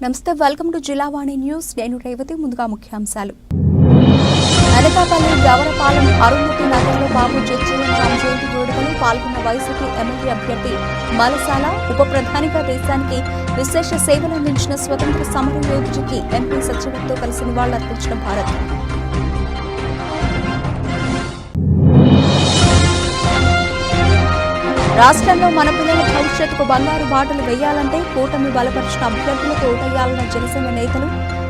నమస్తే, welcome to Jillavani news. నేను రేవతి. ముందుగా ముఖ్యాంశాలు. అనకాపల్లి గవరపాలెం అరుంధతి నగర్లో బాబు జగ్జీవన్ రామ్ జయంతి వేడుకలు పాల్గొన్న వైసీపీ ఎమ్మెల్యే అభ్యర్థి మలసాల ఉప ప్రధానిగా దేశానికి విశేష సేవలు అందించిన స్వతంత్ర సమర యోధుడికి ఎంపీ సత్యవతితో కలిసి నివాళులర్పించిన భారత్. రాష్ట్రంలో మన పిల్లల భవిష్యత్తుకు బంగారు బాటలు వేయాలంటే కూటమి బలపరిచిన అభ్యర్థులకు ఓటేయాలన్న జనసేన నేతలు.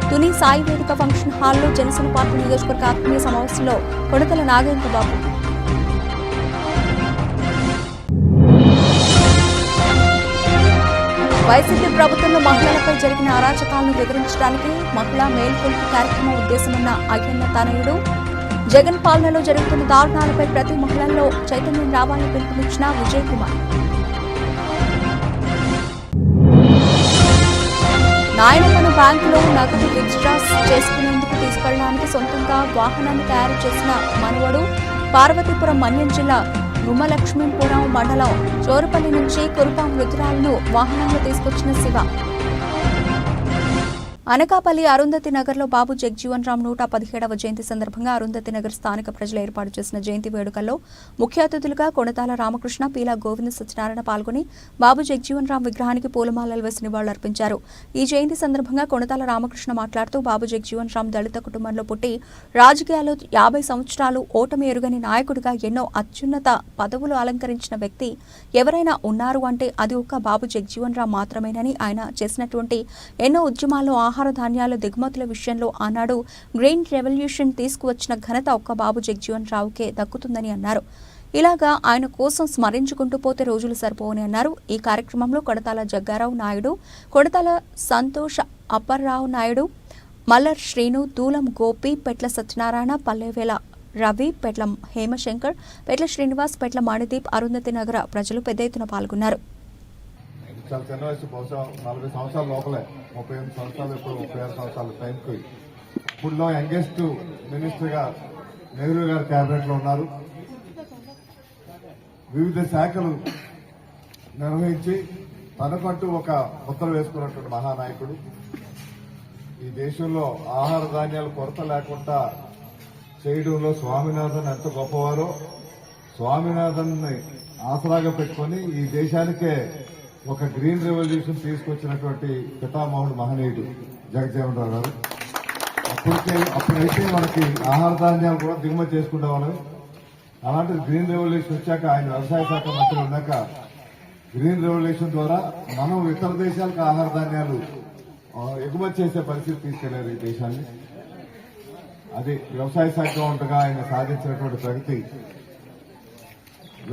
తుని సాయి వేదిక ఫంక్షన్ హాల్లో జనసేన పార్టీ నియోజకవర్గ ఆత్మీయ సమావేశంలో కొడతల నాగేంద్రబాబు. వైసీపీ ప్రభుత్వంలో మహిళలపై జరిగిన అరాచకాలను వివరించడానికి మహిళా మేల్కొల్పు కార్యక్రమం ఉద్దేశమున్న అయ్యన్న తనయుడు. జగన్ పాలనలో జరుగుతున్న దారుణాలపై ప్రతి మహిళల్లో చైతన్యం రావాలని పిలుపునిచ్చిన విజయ్ కుమార్. నాయనమ్మను బ్యాంకులో నగదు విత్డ్రాస్ చేసుకునేందుకు తీసుకెళ్లడానికి సొంతంగా వాహనాన్ని తయారు చేసిన మనవడు. పార్వతీపురం మన్యం జిల్లా గుమ్మలక్ష్మీపురం మండలం చోరుపల్లి నుంచి కురుపాం మృతురాలను వాహనంలో తీసుకొచ్చిన శివ. అనకాపల్లి అరుంధతి నగర్లో బాబు జగ్జీవన్ రామ్ 117వ జయంతి సందర్భంగా అరుంధతి నగర్ స్థానిక ప్రజలు ఏర్పాటు చేసిన జయంతి వేడుకల్లో ముఖ్య అతిథులుగా కొణతాల రామకృష్ణ, పీలా గోవింద సత్యనారాయణ పాల్గొని బాబు జగ్జీవన్ రామ్ విగ్రహానికి పూలమాలలు వేసి నివాళులర్పించారు. ఈ జయంతి సందర్భంగా కొణతాల రామకృష్ణ మాట్లాడుతూ బాబు జగ్జీవన్ రామ్ దళిత కుటుంబంలో పుట్టి రాజకీయాల్లో 50 సంవత్సరాలు ఓటమి ఎరుగని నాయకుడిగా ఎన్నో అత్యున్నత పదవులు అలంకరించిన వ్యక్తి ఎవరైనా ఉన్నారు అంటే అది ఒక్క బాబు జగ్జీవన్ రామ్ మాత్రమేనని, ఆయన చేసినటువంటి ఎన్నో ఉద్యమాల్లో ఆహార ధాన్యాల దిగుమతుల విషయంలో ఆనాడు గ్రీన్ రెవల్యూషన్ తీసుకువచ్చిన ఘనత ఒక్క బాబు జగ్జీవన్ రావుకే దక్కుతుందని అన్నారు. ఇలాగా ఆయన కోసం స్మరించుకుంటూ పోతే రోజులు సరిపోవని అన్నారు. ఈ కార్యక్రమంలో కొడతాల జగ్గారావు నాయుడు, కొడతాల సంతోష్ అప్పర్రావు నాయుడు, మల్లర్ శ్రీను, దూలం గోపి, పెట్ల సత్యనారాయణ, పల్లెవేల రవి, పెట్ల హేమశంకర్, పెట్ల శ్రీనివాస్, పెట్ల మణిదీప్, అరుంధతి నగర ప్రజలు పెద్ద ఎత్తున పాల్గొన్నారు. చాలా చిన్న వయసు, బహుశా 40 సంవత్సరాల లోపలే, 38 సంవత్సరాలు, ఇప్పుడు 36 సంవత్సరాల టైంకి ఇప్పుడులో యంగెస్ట్ మినిస్టర్గా నెహ్రూ గారు క్యాబినెట్ లో ఉన్నారు. వివిధ శాఖలు నిర్వహించి తనకంటూ ఒక ముద్ర వేసుకున్నటువంటి మహానాయకుడు. ఈ దేశంలో ఆహార ధాన్యాల కొరత లేకుండా చేయడంలో స్వామినాథన్ ఎంత గొప్పవారో, స్వామినాథన్ ని ఆసరాగా పెట్టుకుని ఈ దేశానికే ఒక గ్రీన్ రెవల్యూషన్ తీసుకొచ్చినటువంటి పితామహుడు మహనీయుడు జగజ్జీవన్ రావు గారు. అప్పుడైతే మనకి ఆహార ధాన్యాలు కూడా దిగుమతి చేసుకునే వాళ్ళం. అలాంటి గ్రీన్ రెవల్యూషన్ వచ్చాక, ఆయన వ్యవసాయ శాఖ మంత్రి ఉన్నాక గ్రీన్ రెవల్యూషన్ ద్వారా మనం ఇతర దేశాలకు ఆహార ధాన్యాలు ఎగుమతి చేసే పరిస్థితి తీసుకెళ్లారు ఈ దేశాన్ని. అది వ్యవసాయ శాఖ ఉండగా ఆయన సాధించినటువంటి ప్రగతి.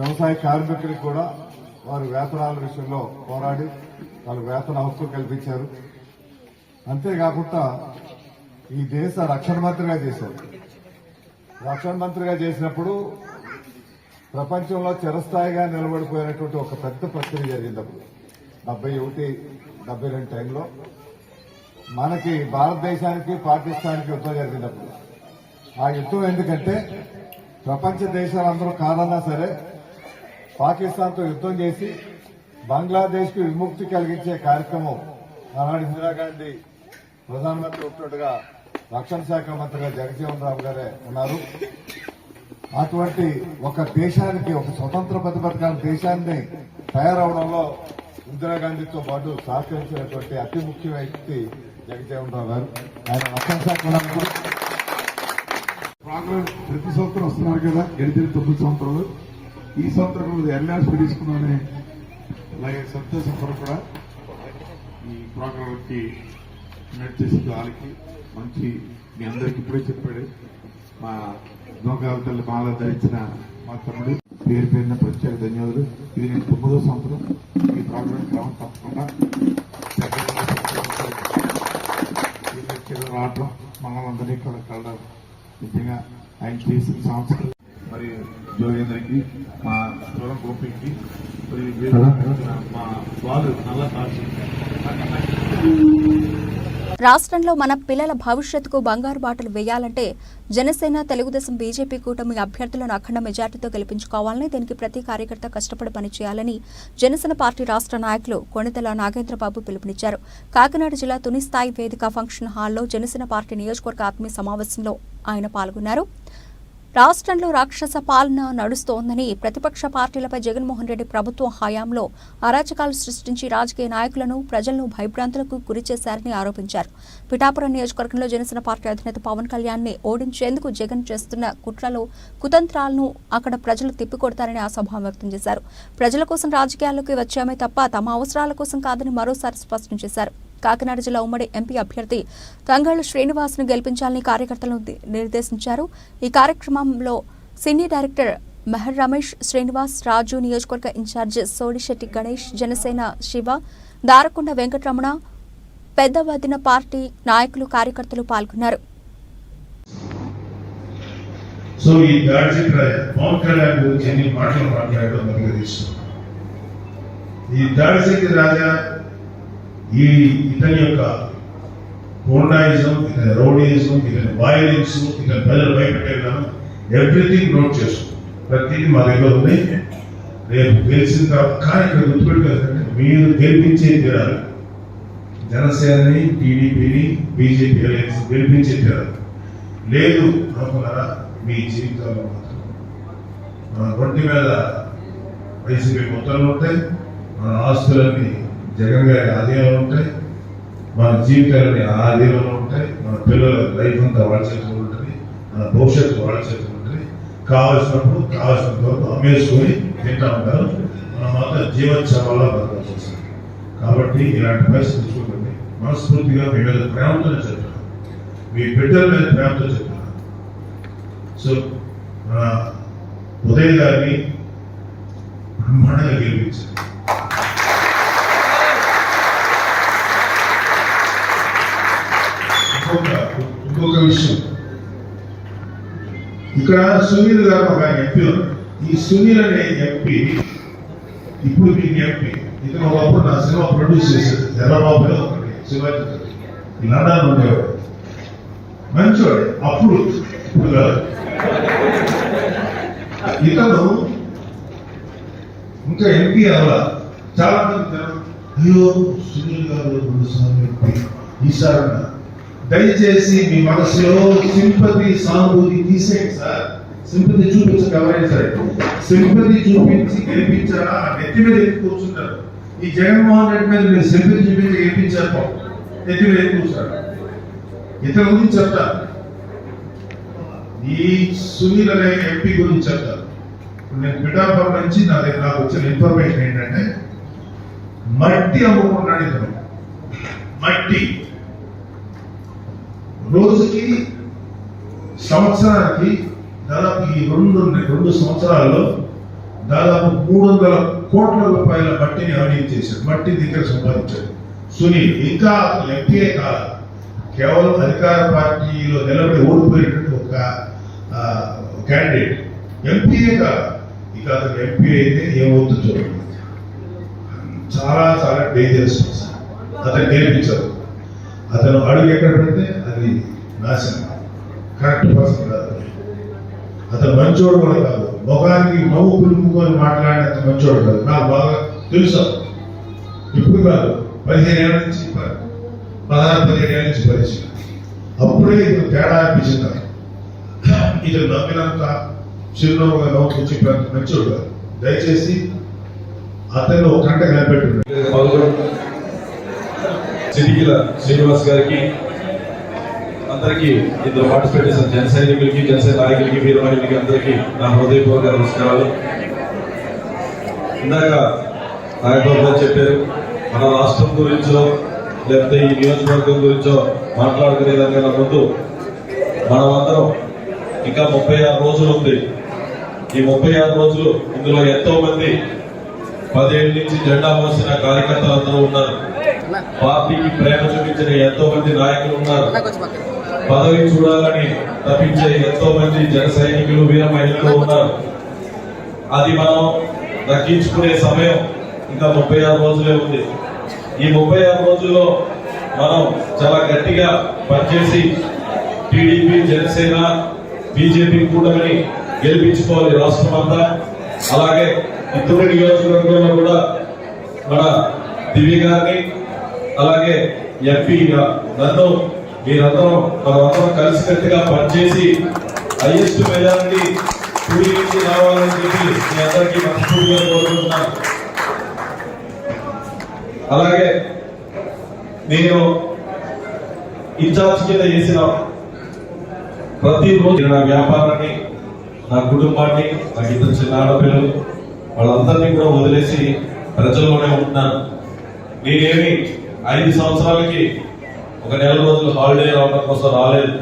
వ్యవసాయ కార్మికులకు కూడా వారు వేతనాల విషయంలో పోరాడి వాళ్ళు వేతన హక్కు కల్పించారు. అంతేకాకుండా ఈ దేశ రక్షణ మంత్రిగా చేశారు. రక్షణ మంత్రిగా చేసినప్పుడు ప్రపంచంలో చిరస్థాయిగా నిలబడిపోయినటువంటి ఒక పెద్ద ప్రక్రియ జరిగింది. అప్పుడు 71-72 టైంలో మనకి భారతదేశానికి పాకిస్తాన్కి యుద్ధం జరిగినప్పుడు, ఆ యుద్ధం ఎందుకంటే ప్రపంచ దేశాలందరూ కాదన్నా సరే పాకిస్తాన్తో యుద్ధం చేసి బంగ్లాదేశ్ కు విముక్తి కలిగించే కార్యక్రమం ఆనాడు ఇందిరాగాంధీ ప్రధానమంత్రి ఉంటున్నట్టుగా రక్షణ శాఖ మంత్రిగా జగజ్జీవన్ రావు గారే ఉన్నారు. అటువంటి ఒక దేశానికి, ఒక స్వతంత్ర ప్రతిపత్తికాల దేశాన్ని తయారవడంలో ఇందిరాగాంధీతో పాటు సహకరించినటువంటి అతి ముఖ్య వ్యక్తి జగజ్జీవన్ రావు గారు. ఆయన రక్షణ శాఖ మంత్రి. ప్రతి సంవత్సరం వస్తున్నారు కదా, గడిచిన 9 సంవత్సరాలు. ఈ సంవత్సరం ఎన్ఆర్స్ తీసుకున్నానే అలాగే సంతోషం కూడా ఈ ప్రోగ్రాంకి నడిచేసి వాళ్ళకి మంచి, మీ అందరికి ఇప్పుడే చెప్పాడు మా నోకాల తల్లి మాల ధరించిన మా తమ్ముడు. పేరు పేరున ప్రత్యేక ధన్యవాదాలు. ఇది నేను 9వ సంవత్సరం ఈ ప్రోగ్రాం క్రమం తప్పకుండా రావడం, మనల్ని ఇక్కడ కలడం నిజంగా ఆయన చేసిన సంవత్సరం. మరి జోగేంద్రకి, మా స్థూలం గోపికి, మా వాళ్ళు నల్ల సాక్షి రాష్ట్రంలో మన పిల్లల భవిష్యత్తుకు బంగారు బాటలు వేయాలంటే జనసేన, తెలుగుదేశం, బీజేపీ కూటమి అభ్యర్థులను అఖండ మెజార్టీతో గెలిపించుకోవాలని, దీనికి ప్రతి కార్యకర్త కష్టపడి పనిచేయాలని జనసేన పార్టీ రాష్ట్ర నాయకులు కొణిదెల నాగేంద్రబాబు పిలుపునిచ్చారు. కాకినాడ జిల్లా తుని స్థాయి వేదిక ఫంక్షన్ హాల్లో జనసేన పార్టీ నియోజకవర్గ ఆత్మీయ సమావేశంలో ఆయన పాల్గొన్నారు. రాష్ట్రంలో రాక్షస పాలన నడుస్తోందని, ప్రతిపక్ష పార్టీలపై జగన్మోహన్ రెడ్డి ప్రభుత్వం హయాంలో అరాచకాలు సృష్టించి రాజకీయ నాయకులను, ప్రజలను భయభ్రాంతులకు గురిచేశారని ఆరోపించారు. పిఠాపురం నియోజకవర్గంలో జనసేన పార్టీ అధినేత పవన్ కళ్యాణ్ ని ఓడించేందుకు జగన్ చేస్తున్న కుట్రలు, కుతంత్రాలను అక్కడ ప్రజలు తిప్పికొడతారని అసభావం వ్యక్తం చేశారు. ప్రజల కోసం రాజకీయాల్లోకి వచ్చామే తప్ప తమ అవసరాల కోసం కాదని మరోసారి స్పష్టం చేశారు. కాకినాడ జిల్లా ఉమ్మడి ఎంపీ అభ్యర్థి తంగళ్ల శ్రీనివాస్ను గెలిపించాలని కార్యకర్తలను నిర్దేశించారు. ఈ కార్యక్రమంలో సినీ డైరెక్టర్ మెహర్ రమేష్, శ్రీనివాస్, రాజు, నియోజకవర్గ ఇన్ఛార్జ్ సోడిశెట్టి గణేష్, జనసేన శివ, దారకొండ వెంకటరమణ, పెద్ద వదిన పార్టీ నాయకులు, కార్యకర్తలు పాల్గొన్నారు. సో ఈ దాడి పవన్ కళ్యాణ్ గురించి ఎన్ని మాటలు మాట్లాడడం మనకు తెలుసు. ఈ దాడిశెట్టి రాజా ఇతని యొక్క హోండాయిజం, ఇతని రౌడీయిజం, ఇతని వైలెన్స్, ఇతని ప్రజలు భయపెట్టే విధానం ఎవ్రీథింగ్ నోట్ చేసుకో. ప్రతిదీ మా దగ్గర ఉంది. రేపు గెలిచిన తర్వాత కానీ ఇక్కడ గుర్తుపెట్టుకోవాలంటే మీరు గెలిపించే తీరాలి. జనసేనని, టీడీపీని, బీజేపీ అలయన్స్ గెలిపించే తీరాలి. లేదు అనుకున్నారా మీ జీవితాల్లో మాత్రం మన ఒంటి మీద వైసీపీ మొత్తాలు ఉంటాయి, మన ఆస్తులన్నీ జగన్ గారి ఆధీనంలో ఉంటాయి, మన జీవితాలని ఆధీనంలో ఉంటాయి, మన పిల్లల లైఫ్ అంతా వాళ్ళ చేతిలో ఉంటుంది, మన భవిష్యత్తు వాళ్ళ చేతిలో ఉంటుంది. కావాల్సినప్పుడు కావాల్సినంత వరకు అమ్మేసుకొని తింటా ఉంటారు. మనం మాత్రం జీవోత్సవాల్లో బతకాల్సి వస్తుంది. కాబట్టి ఇలాంటి పరిస్థితి చూడండి. మనస్ఫూర్తిగా మీ మీద ప్రేమతో చెప్తున్నాను, మీ బిడ్డల మీద ప్రేమతో చెప్తున్నాను. సో మన ఉదయ్ గారిని బ్రహ్మాండంగా గెలిపించారు. ఇంకొక విషయం, ఇక్కడ సునీల్ గారు ఒక ఎంపీ ఉన్నారు. ఈ సునీల్ అనే ఎంపీ ఇప్పుడు మీకు ఎంపీ. ఇతను ఒకప్పుడు నా సినిమా ప్రొడ్యూస్ చేశాడు. ఎర్రబాబు ఒకటి శివాజీ లండన్ ఉండేవాడు, మంచివాడు అప్పుడు, ఇప్పుడు కాదు. ఇతను ఇంకా ఎంపీ అవ్వాల. చాలా మంది అయ్యో సునీల్ గారు 2 సార్లు ఎంపీ, ఈసారి దయచేసి మీ మనసులో సింపతి, సానుభూతి తీసేయండి సార్. సింపతి చూపించక ఎవరైనా సరే సింపతి చూపించి గెలిపించారా నెత్తి మీద ఎత్తి కూర్చుంటారు. ఈ జగన్మోహన్ రెడ్డి మీద మీరు సింపతి చూపించి గెలిపించారు, నెత్తి మీద ఎత్తి కూర్చుంటారు. ఇతని గురించి చెప్తారు, ఈ సునీల్ అనే ఎంపీ గురించి చెప్తారు. నేను పిఠాపురం నుంచి నాకు వచ్చిన ఇన్ఫర్మేషన్ ఏంటంటే మట్టి అమ్ముకున్నాడు ఇతను. మట్టి రోజుకి, సంవత్సరానికి దాదాపు ఈ 2 సంవత్సరాల్లో దాదాపు 300 కోట్ల రూపాయల మట్టిని అవినీతి చేశాడు. మట్టి దగ్గర సంపాదించాడు సునీల్. ఇంకా ఎంపీఏ కాదు, కేవలం అధికార పార్టీలో నిలబడి ఓడిపోయినటువంటి ఒక క్యాండిడేట్. ఎంపీఏ కాదు, ఇక అతను ఎంపీ అయితే ఏమవుతుందో చూడండి. చాలా చాలా డేంజరస్. అతను గెలిపించారు. అతను అడుగు ఎక్కడ పెడితే అది నాశనం. కరెక్ట్ పర్సన్ కాదు. అతను మంచోడు కూడా కాదు. ముఖానికి నవ్వు పులుపుకొని మాట్లాడేంత మంచోడు కాదు. నాకు బాగా తెలుసు. ఇప్పుడు కాదు, 15 ఏళ్ళ నుంచి 16-17 ఏళ్ళ నుంచి పరిచయం. అప్పుడే ఇతను తేడా అనిపించింది. ఇతను నమ్మినంత చిరునవ్వుగా నవ్వుకు చెప్పినంత మంచోడు కాదు. దయచేసి అతను ఒక గంట కనిపెట్టు. సిరిగిల శ్రీనివాస్ గారికి, అందరికీ ఇందులో పార్టిసిపేట్ చేసిన జన సైనికులకి, జనసేన నాయకులకి, వీరమహిళకి అందరికీ నా హృదయపూర్వక నమస్కారాలు. ఇందాక నాయకులు చెప్పారు, మన రాష్ట్రం గురించో లేకపోతే ఈ నియోజకవర్గం గురించో మాట్లాడుకునే దానికన్నా ముందు మనమందరం ఇంకా 36 రోజులు ఉంది. ఈ 36 రోజులు ఇందులో ఎంతో మంది 10 ఏళ్ళ నుంచి జెండా మోసిన కార్యకర్తలు అందరూ ఉన్నారు. పార్టీకి ప్రేమ చూపించిన ఎంతో మంది నాయకులు ఉన్నారు. పదవి చూడాలని తప్పించే ఎంతో మంది జన సైనికులు, వీర మహిళలు ఉన్నారు. అది మనం దక్కించుకునే సమయం ఇంకా 36 రోజులే ఉంది. ఈ 36 రోజుల్లో మనం చాలా గట్టిగా పనిచేసి టీడీపీ, జనసేన, బీజేపీ కూటమిని గెలిపించుకోవాలి రాష్ట్రం అంతా. అలాగే ఇతర నియోజకవర్గంలో కూడా మన దివ్య గారిని, అలాగే ఎంపీగా నన్ను మనమందరం కలిసికట్టుగా పనిచేసి హైయెస్ట్ మెజారిటీ పూరి నుంచి రావాలని చెప్పి మీ అందరికీ మనస్ఫూర్తిగా కోరుకుంటున్నాను. అలాగే నేను ఇన్ఛార్జ్ కింద చేసిన ప్రతిరోజు నా వ్యాపారాన్ని, నా కుటుంబాన్ని, నాకు ఇద్దరు చిన్న ఆడపిల్లలు, వాళ్ళందరినీ కూడా వదిలేసి ప్రజల్లోనే ఉంటున్నాను. నేనేమి 5 సంవత్సరాలకి ఒక నెల రోజులు హాలిడే రావడం కోసం రాలేదు.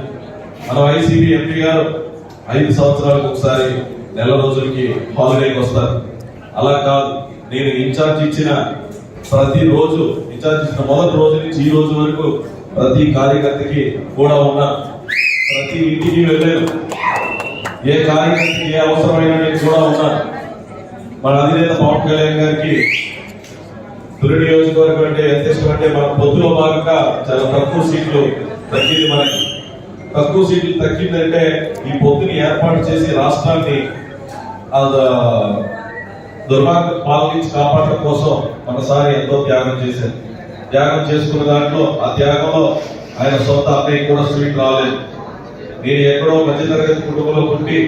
మన వైసీపీ ఎంపీ గారు 5 సంవత్సరాలకు ఒకసారి నెల రోజులకి హాలిడేకి వస్తారు. అలా కాదు, నేను ఇన్ఛార్జ్ ఇచ్చిన ప్రతి రోజు, ఇన్ఛార్జ్ ఇచ్చిన మొదటి రోజు నుంచి ఈ రోజు వరకు ప్రతి కార్యకర్తకి కూడా ఉన్నాను. ప్రతి ఇంటికి వెళ్ళాను. ఏ కార్యకర్తకి ఏ అవసరమైన నేను కూడా ఉన్నాను. మన అధినేత పవన్ కళ్యాణ్ గారికి తురి నియోజకవర్గం అంటే ఎంత ఇష్టం అంటే, మన పొత్తులో భాగంగా చాలా తక్కువ సీట్లు తగ్గింది. మనకి తక్కువ సీట్లు తగ్గిందంటే ఈ పొత్తుని ఏర్పాటు చేసి రాష్ట్రాన్ని దుర్మార్గ పాలన నుంచి కాపాడటం కోసం మనసారి ఎంతో త్యాగం చేశారు. త్యాగం చేసుకున్న దాంట్లో ఆ త్యాగంలో ఆయన సొంత అన్నయ్య కూడా స్వీట్ రాలేదు. నేను ఎక్కడో మధ్యతరగతి కుటుంబంలో పుట్టి,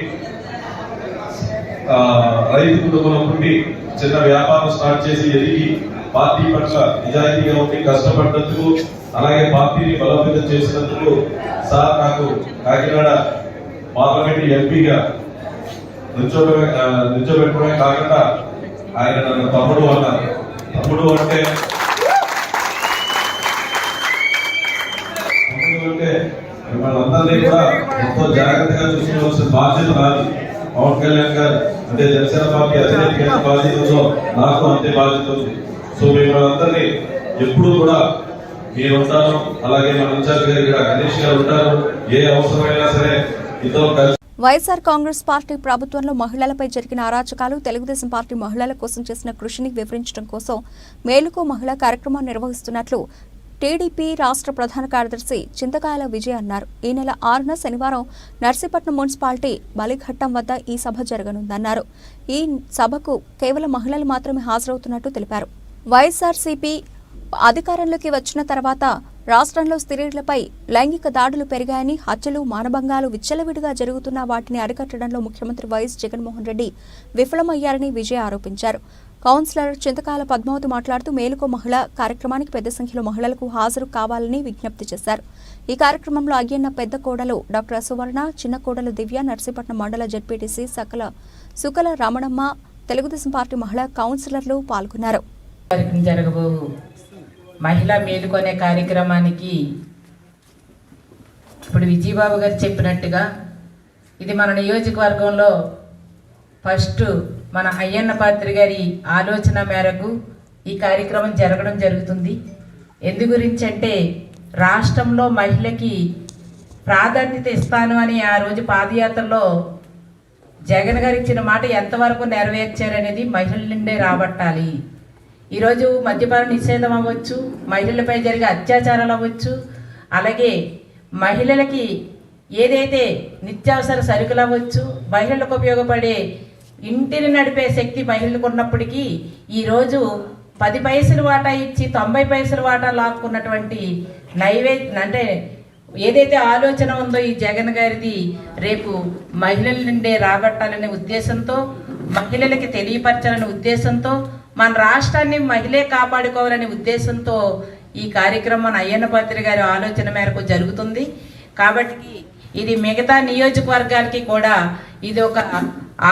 రైతు కుటుంబంలో పుట్టి చిన్న వ్యాపారం స్టార్ట్ చేసి ఎదిగి పార్టీ పట్ల నిజాయితీగా ఉండి కష్టపడినందుకు, అలాగే పార్టీని బలోపేతం చేసినందుకు సార్ నాకు కాకినాడ పార్లమెంట్ ఎంపీగా నిల్చోబెట్టడమే కాకుండా ఆయన నన్ను తమ్ముడు అన్నారు. తమ్ముడు అంటే మిమ్మల్ని కూడా ఎంతో జాగ్రత్తగా చూసుకోవాల్సిన బాధ్యత నాది. పవన్ కళ్యాణ్ గారు అంటే జనసేన పార్టీ అధినేత బాధ్యత ఉందో నాకు అంతే బాధ్యత ఉంది. సో మిమ్మల్ని అందరినీ ఎప్పుడు కూడా మీరు ఉంటారు. అలాగే మన ఇన్ఛార్జ్ గారు ఇక్కడ గణేష్ గారు ఉంటారు. ఏ అవసరమైనా సరే ఇద్దరు కలిసి. వైఎస్ఆర్ కాంగ్రెస్ పార్టీ ప్రభుత్వంలో మహిళలపై జరిగిన అరాచకాలు, తెలుగుదేశం పార్టీ మహిళల కోసం చేసిన కృషిని వివరించడం కోసం మేలుకో మహిళా కార్యక్రమాన్ని నిర్వహిస్తున్నట్లు టీడీపీ రాష్ట్ర ప్రధాన కార్యదర్శి చింతకాయల విజయ్ అన్నారు. ఈ నెల 6న శనివారం నర్సీపట్నం మున్సిపాలిటీ బలిఘట్టం వద్ద ఈ సభ జరగనుందన్నారు. ఈ సభకు కేవలం మహిళలు మాత్రమే హాజరవుతున్నట్టు తెలిపారు. వైఎస్ఆర్సీపీ అధికారంలోకి వచ్చిన తర్వాత రాష్ట్రంలో స్త్రీలపై లైంగిక దాడులు పెరిగాయని, హత్యలు, మానభంగాలు విచ్చలవిడిగా జరుగుతున్న వాటిని అరికట్టడంలో ముఖ్యమంత్రి వైఎస్ జగన్మోహన్ రెడ్డి విఫలమయ్యారని విజయ్ ఆరోపించారు. కౌన్సిలర్ చింతకాయల పద్మావతి మాట్లాడుతూ మేలుకో మహిళ కార్యక్రమానికి పెద్ద సంఖ్యలో మహిళలకు హాజరు కావాలని విజ్ఞప్తి చేశారు. ఈ కార్యక్రమంలో అయ్యన్న పెద్ద కోడలు డాక్టర్ సువర్ణ, చిన్న కోడలు దివ్య, నర్సీపట్నం మండల జడ్పీటీసీ సుకల రమణమ్మ, తెలుగుదేశం పార్టీ మహిళా కౌన్సిలర్లు పాల్గొన్నారు. జరగబో మహిళా మేలుకొనే కార్యక్రమానికి ఇప్పుడు విజయబాబు గారు చెప్పినట్టుగా ఇది మన నియోజకవర్గంలో ఫస్ట్ మన అయ్యన్న పాత్రి గారి ఆలోచన మేరకు ఈ కార్యక్రమం జరగడం జరుగుతుంది. ఎందు గురించి అంటే రాష్ట్రంలో మహిళకి ప్రాధాన్యత ఇస్తాను అని ఆ రోజు పాదయాత్రలో జగన్ గారు ఇచ్చిన మాట ఎంతవరకు నెరవేర్చారనేది మహిళల నుండే రాబట్టాలి. ఈరోజు మద్యపాన నిషేధం అవ్వచ్చు, మహిళలపై జరిగే అత్యాచారాలు అవ్వచ్చు, అలాగే మహిళలకి ఏదైతే నిత్యావసర సరుకులు అవ్వచ్చు, మహిళలకు ఉపయోగపడే ఇంటిని నడిపే శక్తి మహిళలకు ఉన్నప్పటికీ ఈరోజు 10 పైసలు వాటా ఇచ్చి 90 పైసలు వాటా లాక్కున్నటువంటి అంటే ఏదైతే ఆలోచన ఉందో ఈ జగన్ గారిది రేపు మహిళల నుండే రాబట్టాలనే ఉద్దేశంతో, మహిళలకి తెలియపరచాలనే ఉద్దేశంతో, మన రాష్ట్రాన్ని మహిళే కాపాడుకోవాలనే ఉద్దేశంతో ఈ కార్యక్రమం అయ్యన్న పాత్రి గారి ఆలోచన మేరకు జరుగుతుంది. కాబట్టి ఇది మిగతా నియోజకవర్గాలకి కూడా ఇది ఒక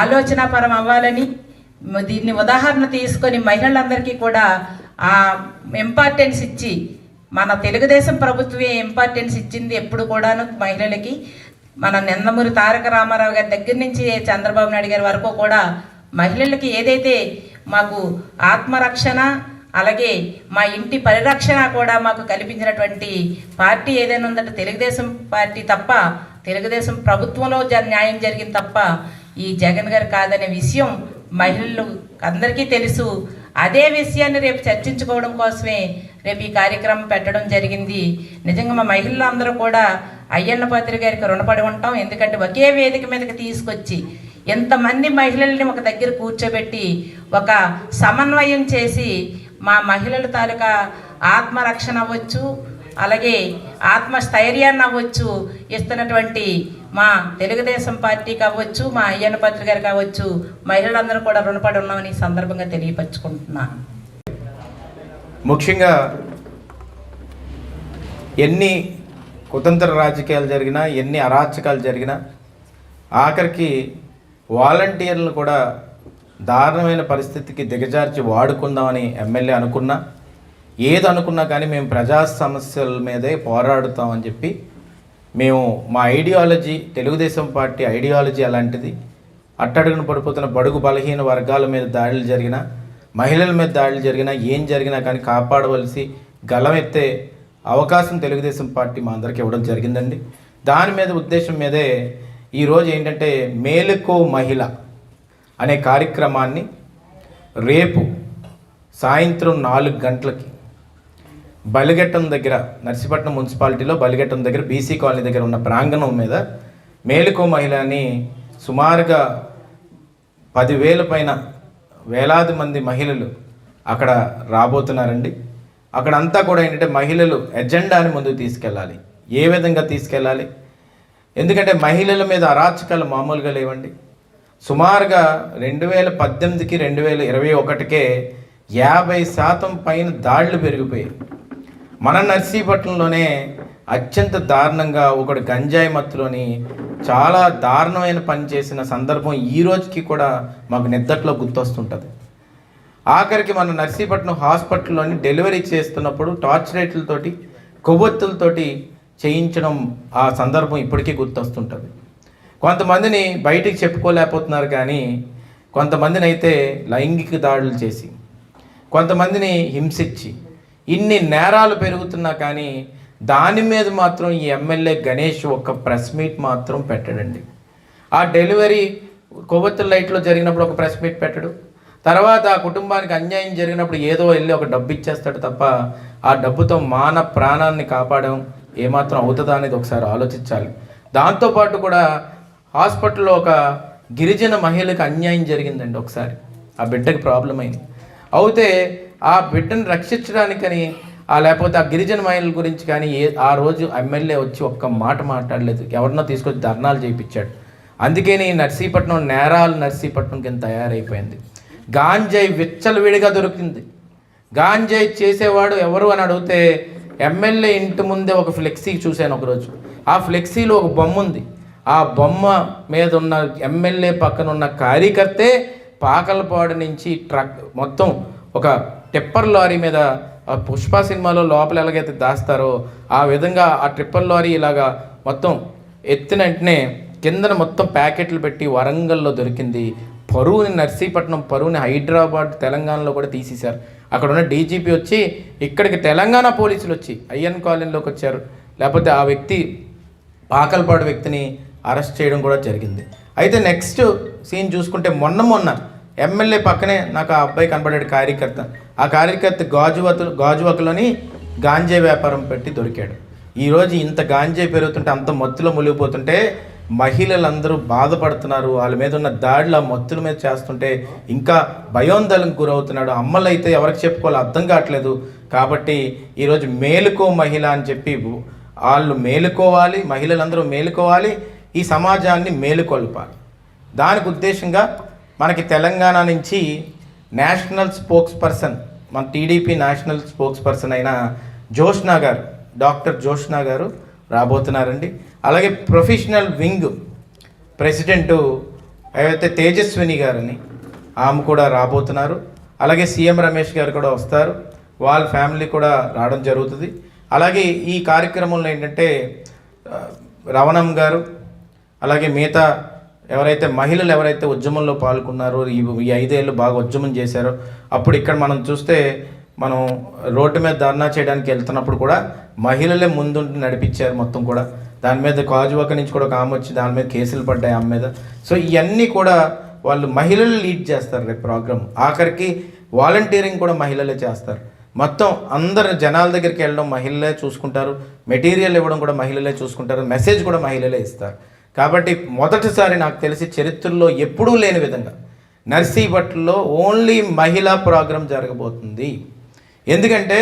ఆలోచన పరం అవ్వాలని, దీన్ని ఉదాహరణ తీసుకొని మహిళలందరికీ కూడా ఆ ఇంపార్టెన్స్ ఇచ్చి, మన తెలుగుదేశం ప్రభుత్వమే ఇంపార్టెన్స్ ఇచ్చింది ఎప్పుడు కూడాను మహిళలకి. మన నందమూరి తారక రామారావు గారి దగ్గర నుంచి చంద్రబాబు నాయుడు గారి వరకు కూడా మహిళలకి ఏదైతే మాకు ఆత్మరక్షణ, అలాగే మా ఇంటి పరిరక్షణ కూడా మాకు కల్పించినటువంటి పార్టీ ఏదైనా ఉందంటే తెలుగుదేశం పార్టీ తప్ప, తెలుగుదేశం ప్రభుత్వంలో న్యాయం జరిగింది తప్ప ఈ జగన్ గారు కాదనే విషయం మహిళలు అందరికీ తెలుసు. అదే విషయాన్ని రేపు చర్చించుకోవడం కోసమే రేపు ఈ కార్యక్రమం పెట్టడం జరిగింది. నిజంగా మా మహిళలందరూ కూడా అయ్యన్న పాత్రి గారికి రుణపడి ఉంటాం. ఎందుకంటే ఒకే వేదిక మీదకి తీసుకొచ్చి ఎంతమంది మహిళల్ని ఒక దగ్గర కూర్చోబెట్టి ఒక సమన్వయం చేసి మా మహిళల తాలూకా ఆత్మరక్షణ అవ్వచ్చు, అలాగే ఆత్మస్థైర్యాన్ని అవ్వచ్చు ఇస్తున్నటువంటి మా తెలుగుదేశం పార్టీకి అవ్వచ్చు, మా అయ్యన్న పాత్రి గారు కావచ్చు, మహిళలందరూ కూడా రుణపడి ఉన్నామని ఈ సందర్భంగా తెలియపరచుకుంటున్నాను. ముఖ్యంగా ఎన్ని కుతంత్ర రాజకీయాలు జరిగినా, ఎన్ని అరాచకాలు జరిగినా, ఆఖరికి వాలంటీర్లను కూడా దారుణమైన పరిస్థితికి దిగజార్చి వాడుకుందామని ఎమ్మెల్యే అనుకున్నా, ఏది అనుకున్నా కానీ మేము ప్రజా సమస్యల మీదే పోరాడుతామని చెప్పి మేము మా ఐడియాలజీ, తెలుగుదేశం పార్టీ ఐడియాలజీ అలాంటిది. అట్టడుగున పడిపోతున్న బడుగు బలహీన వర్గాల మీద దాడులు జరిగినా, మహిళల మీద దాడులు జరిగినా, ఏం జరిగినా కానీ కాపాడవలసి గలమెత్తే అవకాశం తెలుగుదేశం పార్టీ మా అందరికీ ఇవ్వడం జరిగిందండి. దాని మీద ఉద్దేశం మీదే ఈరోజు ఏంటంటే మేలుకో మహిళ అనే కార్యక్రమాన్ని రేపు సాయంత్రం 4 గంటలకి బలిఘట్టం దగ్గర, నర్సీపట్నం మున్సిపాలిటీలో బలిఘట్టం దగ్గర బీసీ కాలనీ దగ్గర ఉన్న ప్రాంగణం మీద మేలుకో మహిళ అని సుమారుగా 10,000 పైన వేలాది మంది మహిళలు అక్కడ రాబోతున్నారండి. అక్కడంతా కూడా ఏంటంటే మహిళలు ఎజెండాని ముందుకు తీసుకెళ్ళాలి. ఏ విధంగా తీసుకెళ్ళాలి? ఎందుకంటే మహిళల మీద అరాచకాలు మామూలుగా లేవండి. సుమారుగా 2018కి 2021కే 50% పైన దాడులు పెరిగిపోయాయి. మన నర్సీపట్నంలోనే అత్యంత దారుణంగా ఒకడు గంజాయి మత్తులోని చాలా దారుణమైన పని చేసిన సందర్భం ఈ రోజుకి కూడా మాకు నిద్దట్లో గుర్తొస్తుంటుంది. ఆఖరికి మన నర్సీపట్నం హాస్పిటల్లోని డెలివరీ చేస్తున్నప్పుడు టార్చ్ లైట్లతోటి, కొవ్వొత్తులతోటి చేయించడం ఆ సందర్భం ఇప్పటికీ గుర్తొస్తుంటుంది. కొంతమందిని బయటికి చెప్పుకోలేకపోతున్నారు, కానీ కొంతమందిని అయితే లైంగిక దాడులు చేసి, కొంతమందిని హింసించి, ఇన్ని నేరాలు పెరుగుతున్నా కానీ దాని మీద మాత్రం ఈ ఎమ్మెల్యే గణేష్ ఒక ప్రెస్ మీట్ మాత్రం పెట్టడండి. ఆ డెలివరీ కొవ్వొత్తుల లైట్లో జరిగినప్పుడు ఒక ప్రెస్ మీట్ పెట్టడు. తర్వాత ఆ కుటుంబానికి అన్యాయం జరిగినప్పుడు ఏదో వెళ్ళి ఒక డబ్బు ఇచ్చేస్తాడు తప్ప ఆ డబ్బుతో మాన ప్రాణాన్ని కాపాడడం ఏమాత్రం అవుతుందా అనేది ఒకసారి ఆలోచించాలి. దాంతోపాటు కూడా హాస్పిటల్లో ఒక గిరిజన మహిళకి అన్యాయం జరిగిందండి. ఒకసారి ఆ బిడ్డకి ప్రాబ్లం అయింది. అయితే ఆ బిడ్డను రక్షించడానికని లేకపోతే ఆ గిరిజన మహిళల గురించి కానీ ఆ రోజు ఎమ్మెల్యే వచ్చి ఒక్క మాట మాట్లాడలేదు. ఎవరినో తీసుకొచ్చి ధర్నాలు చేయించాడు. అందుకని నర్సీపట్నం నేరాలు నర్సీపట్నం కింద తయారైపోయింది. గాంజాయి విచ్చలవిడిగా దొరికింది. గాంజాయి చేసేవాడు ఎవరు అని అడిగితే ఎమ్మెల్యే ఇంటి ముందే ఒక ఫ్లెక్సీ చూశాను ఒకరోజు. ఆ ఫ్లెక్సీలో ఒక బొమ్మ ఉంది. ఆ బొమ్మ మీద ఉన్న ఎమ్మెల్యే పక్కన ఉన్న కార్యకర్తే పాకలపాడు నుంచి ట్రక్ మొత్తం ఒక టిప్పర్ లారీ మీద పుష్ప సినిమాలో లోపల ఎలాగైతే దాస్తారో ఆ విధంగా ఆ టిప్పర్ లారీ ఇలాగా మొత్తం ఎత్తిన వెంటనే కిందన మొత్తం ప్యాకెట్లు పెట్టి వరంగల్లో దొరికింది. పరువుని, నర్సీపట్నం పరువుని హైదరాబాద్, తెలంగాణలో కూడా తీసేశారు. అక్కడ ఉన్న డీజీపీ వచ్చి ఇక్కడికి తెలంగాణ పోలీసులు వచ్చి అయ్యన్ కాలనీలోకి వచ్చారు. లేకపోతే ఆ వ్యక్తి పాకల్పాడు వ్యక్తిని అరెస్ట్ చేయడం కూడా జరిగింది. అయితే నెక్స్ట్ సీన్ చూసుకుంటే మొన్న ఎమ్మెల్యే పక్కనే నాకు ఆ అబ్బాయి కనబడాడు, కార్యకర్త. ఆ కార్యకర్త గాజువాకలోని గాంజాయి వ్యాపారం పెట్టి దొరికాడు. ఈరోజు ఇంత గాంజాయి పెరుగుతుంటే, అంత మత్తులో మునిగిపోతుంటే మహిళలందరూ బాధపడుతున్నారు. వాళ్ళ మీద ఉన్న దాడులు ఆ మత్తుల మీద చేస్తుంటే ఇంకా భయోందోళనకు గురవుతున్నాడు. అమ్మలు అయితే ఎవరికి చెప్పుకోవాలో అర్థం కావట్లేదు. కాబట్టి ఈరోజు మేలుకో మహిళ అని చెప్పి వాళ్ళు మేలుకోవాలి, మహిళలందరూ మేలుకోవాలి, ఈ సమాజాన్ని మేలుకొల్పాలి. దానికి ఉద్దేశంగా మనకి తెలంగాణ నుంచి నేషనల్ స్పోక్స్ పర్సన్, మన టీడీపీ నేషనల్ స్పోక్స్ పర్సన్ అయిన జోష్నా గారు, డాక్టర్ జోష్నా గారు రాబోతున్నారండి. అలాగే ప్రొఫెషనల్ వింగ్ ప్రెసిడెంటు ఏవైతే తేజస్విని గారని ఆమె కూడా రాబోతున్నారు. అలాగే సీఎం రమేష్ గారు కూడా వస్తారు, వాళ్ళ ఫ్యామిలీ కూడా రావడం జరుగుతుంది. అలాగే ఈ కార్యక్రమంలో ఏంటంటే రవణం గారు, అలాగే మిగతా ఎవరైతే మహిళలు ఎవరైతే ఉద్యమంలో పాల్గొన్నారో, ఈ 5 ఏళ్ళు బాగా ఉద్యమం చేశారో, అప్పుడు ఇక్కడ మనం చూస్తే మనం రోడ్డు మీద ధర్నా చేయడానికి వెళ్తున్నప్పుడు కూడా మహిళలే ముందుండి నడిపించారు మొత్తం కూడా. దాని మీద గాజువాక నుంచి కూడా ఒక ఆమె వచ్చి దాని మీద కేసులు పడ్డాయి ఆమె మీద. సో ఇవన్నీ కూడా వాళ్ళు మహిళలు లీడ్ చేస్తారు రేపు ప్రోగ్రామ్. ఆఖరికి వాలంటీరింగ్ కూడా మహిళలే చేస్తారు. మొత్తం అందరు జనాల దగ్గరికి వెళ్ళడం మహిళలే చూసుకుంటారు, మెటీరియల్ ఇవ్వడం కూడా మహిళలే చూసుకుంటారు, మెసేజ్ కూడా మహిళలే ఇస్తారు. కాబట్టి మొదటిసారి నాకు తెలిసి చరిత్రలో ఎప్పుడూ లేని విధంగా నర్సీపట్నంలో ఓన్లీ మహిళా ప్రోగ్రాం జరగబోతుంది. ఎందుకంటే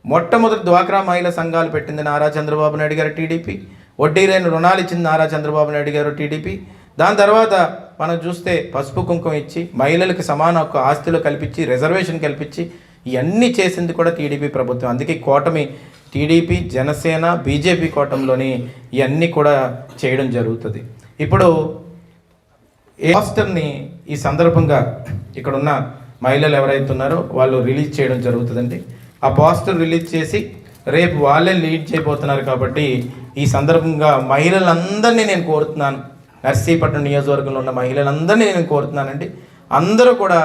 మొట్టమొదటి డ్వాక్రా మహిళా సంఘాలు పెట్టింది నారా చంద్రబాబు నాయుడు గారు టీడీపీ, వడ్డీ లేని రుణాలు ఇచ్చింది నారా చంద్రబాబు నాయుడు గారు టీడీపీ. దాని తర్వాత మనం చూస్తే పసుపు కుంకుమ ఇచ్చి మహిళలకు సమాన హక్కు ఆస్తిలో కల్పించి రిజర్వేషన్ కల్పించి ఇవన్నీ చేసింది కూడా టీడీపీ ప్రభుత్వం. అందుకే కూటమి టీడీపీ, జనసేన, బీజేపీ కూటమిలోని ఇవన్నీ కూడా చేయడం జరుగుతుంది. ఇప్పుడు పోస్టర్ని ఈ సందర్భంగా ఇక్కడున్న మహిళలు ఎవరైతే ఉన్నారో వాళ్ళు రిలీజ్ చేయడం జరుగుతుందండి. ఆ పోస్టర్ రిలీజ్ చేసి రేపు వాళ్ళే లీడ్ చేయబోతున్నారు. కాబట్టి ఈ సందర్భంగా మహిళలందరినీ నేను కోరుతున్నాను, నర్సీపట్నం నియోజకవర్గంలో ఉన్న మహిళలందరినీ నేను కోరుతున్నానండి, అందరూ కూడా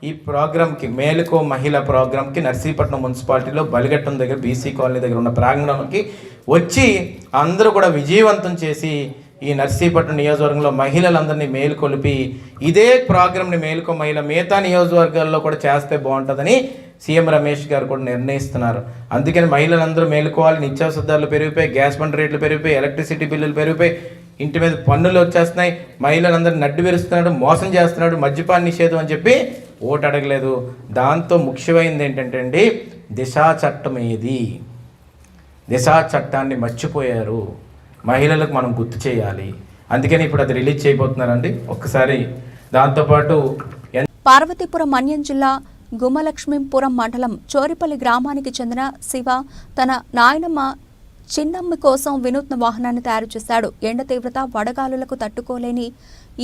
ఈ ప్రోగ్రామ్కి, మేలుకో మహిళా ప్రోగ్రామ్కి నర్సీపట్నం మున్సిపాలిటీలో బలిఘట్టం దగ్గర బీసీ కాలనీ దగ్గర ఉన్న ప్రాంగణంకి వచ్చి అందరూ కూడా విజయవంతం చేసి ఈ నర్సీపట్నం నియోజకవర్గంలో మహిళలందరినీ మేలుకొలిపి ఇదే ప్రోగ్రామ్ని మేలుకో మహిళ మిగతా నియోజకవర్గాల్లో కూడా చేస్తే బాగుంటుందని సీఎం రమేష్ గారు కూడా నిర్ణయిస్తున్నారు. అందుకని మహిళలందరూ మేలుకోవాలి. నిత్యావసర ధరలు పెరిగిపోయి, గ్యాస్ బండ్ రేట్లు పెరిగిపోయి, ఎలక్ట్రిసిటీ బిల్లులు పెరిగిపోయి, ఇంటి మీద పన్నులు వచ్చేస్తున్నాయి, మహిళలందరూ నడ్డు విరుస్తున్నాడు, మోసం చేస్తున్నాడు, మద్యపాన నిషేధం అని చెప్పి ఓటు అడగలేదు. దాంతో ముఖ్యమైనది ఏంటంటే అండి, దిశా చట్టం ఏది, దిశా చట్టాన్ని మర్చిపోయారు. మహిళలకు మనం గుర్తు చేయాలి. అందుకని ఇప్పుడు అది రిలీజ్ చేయబోతున్నారండి. ఒక్కసారి దాంతోపాటు పార్వతీపురం మన్యం జిల్లా గుమలక్ష్మీపురం మండలం చోరిపల్లి గ్రామానికి చెందిన శివ తన నాయనమ్మ చిన్నమ్మ కోసం వినూత్న వాహనాన్ని తయారు చేశాడు. ఎండ తీవ్రత, వడగాలులకు తట్టుకోలేని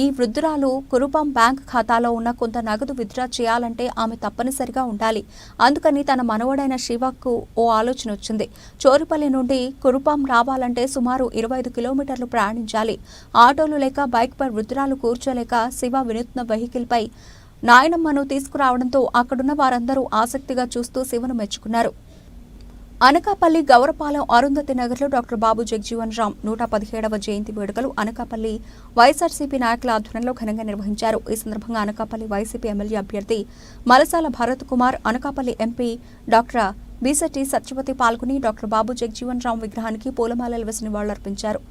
ఈ వృద్ధురాలు కురుపాం బ్యాంక్ ఖాతాలో ఉన్న కొంత నగదు విత్డ్రా చేయాలంటే ఆమె తప్పనిసరిగా ఉండాలి. అందుకని తన మనవడైన శివకు ఓ ఆలోచన వచ్చింది. చోరిపల్లి నుండి కురుపాం రావాలంటే సుమారు 25 కిలోమీటర్లు ప్రయాణించాలి. ఆటోలు లేక బైక్పై వృద్ధురాలు కూర్చోలేక శివ వినూత్న వెహికల్పై నాయనమ్మను తీసుకురావడంతో అక్కడున్న వారందరూ ఆసక్తిగా చూస్తూ శివను మెచ్చుకున్నారు. అనకాపల్లి గౌరపాలెం అరుంధతి నగర్లో డాక్టర్ బాబు జగ్జీవన్ రామ్ 117వ జయంతి వేడుకలు అనకాపల్లి వైఎస్ఆర్సీపీ నాయకుల ఆధ్వర్యంలో ఘనంగా నిర్వహించారు. ఈ సందర్భంగా అనకాపల్లి వైసీపీ ఎమ్మెల్యే అభ్యర్థి మలసాల భరత్ కుమార్, అనకాపల్లి ఎంపీ డాక్టర్ బీసెట్టి సత్యవతి పాల్గొని డాక్టర్ బాబు జగ్జీవన్ రామ్ విగ్రహానికి పూలమాలలు వేసి నివాళులర్పించారు.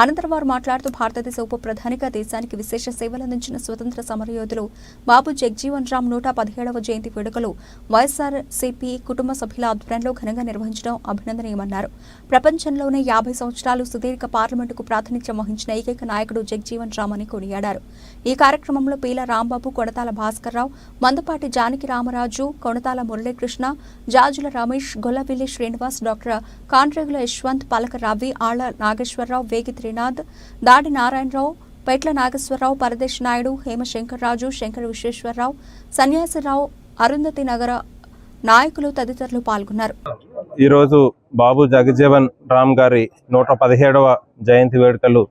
అనంతరం వారు మాట్లాడుతూ భారతదేశ ఉప ప్రధానిగా దేశానికి విశేష సేవలందించిన స్వతంత్ర సమరయోధులు బాబు జగ్జీవన్ రామ్ 117వ జయంతి వేడుకలు వైఎస్ఆర్సీపీ కుటుంబ సభ్యుల ఆధ్వర్యంలో ఘనంగా నిర్వహించడం అభినందనీయమన్నారు. ప్రపంచంలోనే 50 సంవత్సరాలు సుదీర్ఘ పార్లమెంటుకు ప్రాతినిధ్యం వహించిన ఏకైక నాయకుడు జగ్జీవన్ రామ్ అని కొనియాడారు. ఈ కార్యక్రమంలో పీల రాంబాబు, కొడతాల భాస్కర్రావు, మందపాటి జానకి రామరాజు, కొణతాల మురళీకృష్ణ, జాజుల రమేష్, గొల్లవిల్లి శ్రీనివాస్, డాక్టర్ కాండ్రేగుల యశ్వంత్, పలక రవి, ఆళ్ల నాగేశ్వరరావు, వేగి త్రినాథ్, దాడి నారాయణరావు, పెట్ల నాగేశ్వరరావు, పరదేశ్ నాయుడు, హేమశంకర్రాజు, శంకర విశ్వేశ్వరరావు, సన్యాసిరావు, అరుంధతి నగర నాయకులు తదితరులు పాల్గొన్నారు. ఈరోజు బాబు జగజీవన్ రామ్ గారి 117వ జయంతి వేడుకలు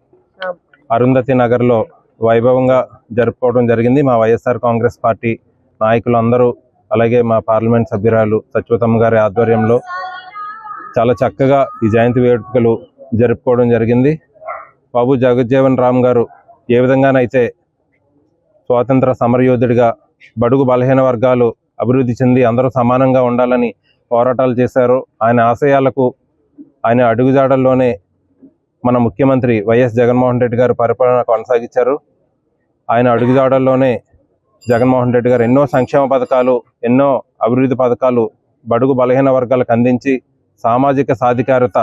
అరుంధతి నగర్లో వైభవంగా జరుపుకోవడం జరిగింది. మా వైఎస్ఆర్ కాంగ్రెస్ పార్టీ నాయకులందరూ, అలాగే మా పార్లమెంట్ సభ్యురాలు సత్యవతమ్మ గారి ఆధ్వర్యంలో చాలా చక్కగా ఈ జయంతి వేడుకలు జరుపుకోవడం జరిగింది. బాబు జగజ్జీవన్ రామ్ గారు ఏ విధంగానైతే స్వాతంత్ర సమరయోధుడిగా బడుగు బలహీన వర్గాలు అభివృద్ధి చెంది అందరూ సమానంగా ఉండాలని పోరాటాలు చేశారో, ఆయన ఆశయాలకు, ఆయన అడుగుజాడల్లోనే మన ముఖ్యమంత్రి వైఎస్ జగన్మోహన్ రెడ్డి గారు పరిపాలన కొనసాగించారు. ఆయన అడుగుజాడల్లోనే జగన్మోహన్ రెడ్డి గారు ఎన్నో సంక్షేమ పథకాలు, ఎన్నో అభివృద్ధి పథకాలు బడుగు బలహీన వర్గాలకు అందించి సామాజిక సాధికారత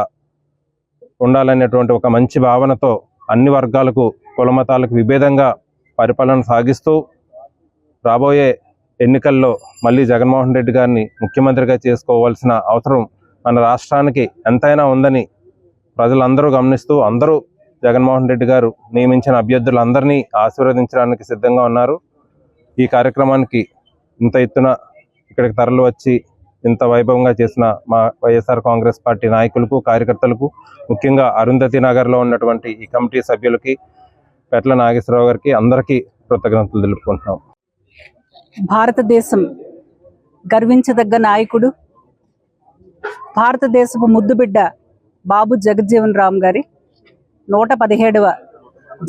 ఉండాలనేటువంటి ఒక మంచి భావనతో అన్ని వర్గాలకు, కులమతాలకు విభేదంగా పరిపాలన సాగిస్తూ రాబోయే ఎన్నికల్లో మళ్ళీ జగన్మోహన్ రెడ్డి గారిని ముఖ్యమంత్రిగా చేసుకోవాల్సిన అవసరం మన రాష్ట్రానికి ఎంతైనా ఉందని ప్రజలందరూ గమనిస్తూ అందరూ జగన్మోహన్ రెడ్డి గారు నియమించిన అభ్యర్థులందరినీ ఆశీర్వదించడానికి సిద్ధంగా ఉన్నారు. ఈ కార్యక్రమానికి ఇంత ఎత్తున ఇక్కడికి తరలి వచ్చి ఇంత వైభవంగా చేసిన మా వైఎస్ఆర్ కాంగ్రెస్ పార్టీ నాయకులకు, కార్యకర్తలకు, ముఖ్యంగా అరుంధతి నగర్లో ఉన్నటువంటి ఈ కమిటీ సభ్యులకి, పెట్ల నాగేశ్వరరావు గారికి అందరికీ కృతజ్ఞతలు తెలుపుకుంటున్నాం. భారతదేశం గర్వించదగ్గ నాయకుడు, భారతదేశపు ముద్దుబిడ్డ బాబు జగజ్జీవన్ రామ్ గారి 117వ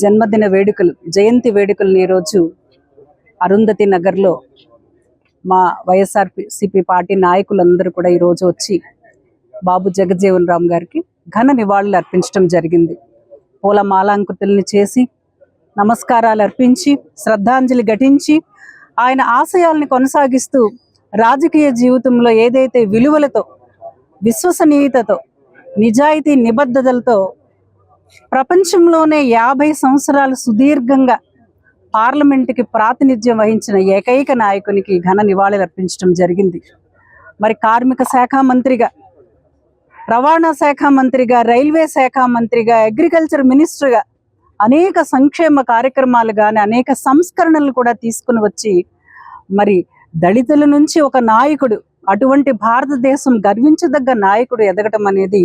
జన్మదిన వేడుకలు, జయంతి వేడుకలను ఈరోజు అరుంధతి నగర్లో మా వైఎస్ఆర్సీపీ పార్టీ నాయకులందరూ కూడా ఈరోజు వచ్చి బాబు జగజ్జీవన్ రామ్ గారికి ఘన నివాళులు అర్పించడం జరిగింది. పూల మాలాంకృతుల్ని చేసి నమస్కారాలు అర్పించి శ్రద్ధాంజలి ఘటించి ఆయన ఆశయాల్ని కొనసాగిస్తూ రాజకీయ జీవితంలో ఏదైతే విలువలతో, విశ్వసనీయతతో, నిజాయితీ నిబద్ధతలతో ప్రపంచంలోనే 50 సంవత్సరాలు సుదీర్ఘంగా పార్లమెంటుకి ప్రాతినిధ్యం వహించిన ఏకైక నాయకునికి ఘన నివాళులు అర్పించడం జరిగింది. మరి కార్మిక శాఖ మంత్రిగా, రవాణా శాఖ మంత్రిగా, రైల్వే శాఖ మంత్రిగా, అగ్రికల్చర్ మినిస్టర్గా అనేక సంక్షేమ కార్యక్రమాలు కానీ అనేక సంస్కరణలు కూడా తీసుకుని వచ్చి మరి దళితుల నుంచి ఒక నాయకుడు, అటువంటి భారతదేశం గర్వించదగ్గ నాయకుడు ఎదగటం అనేది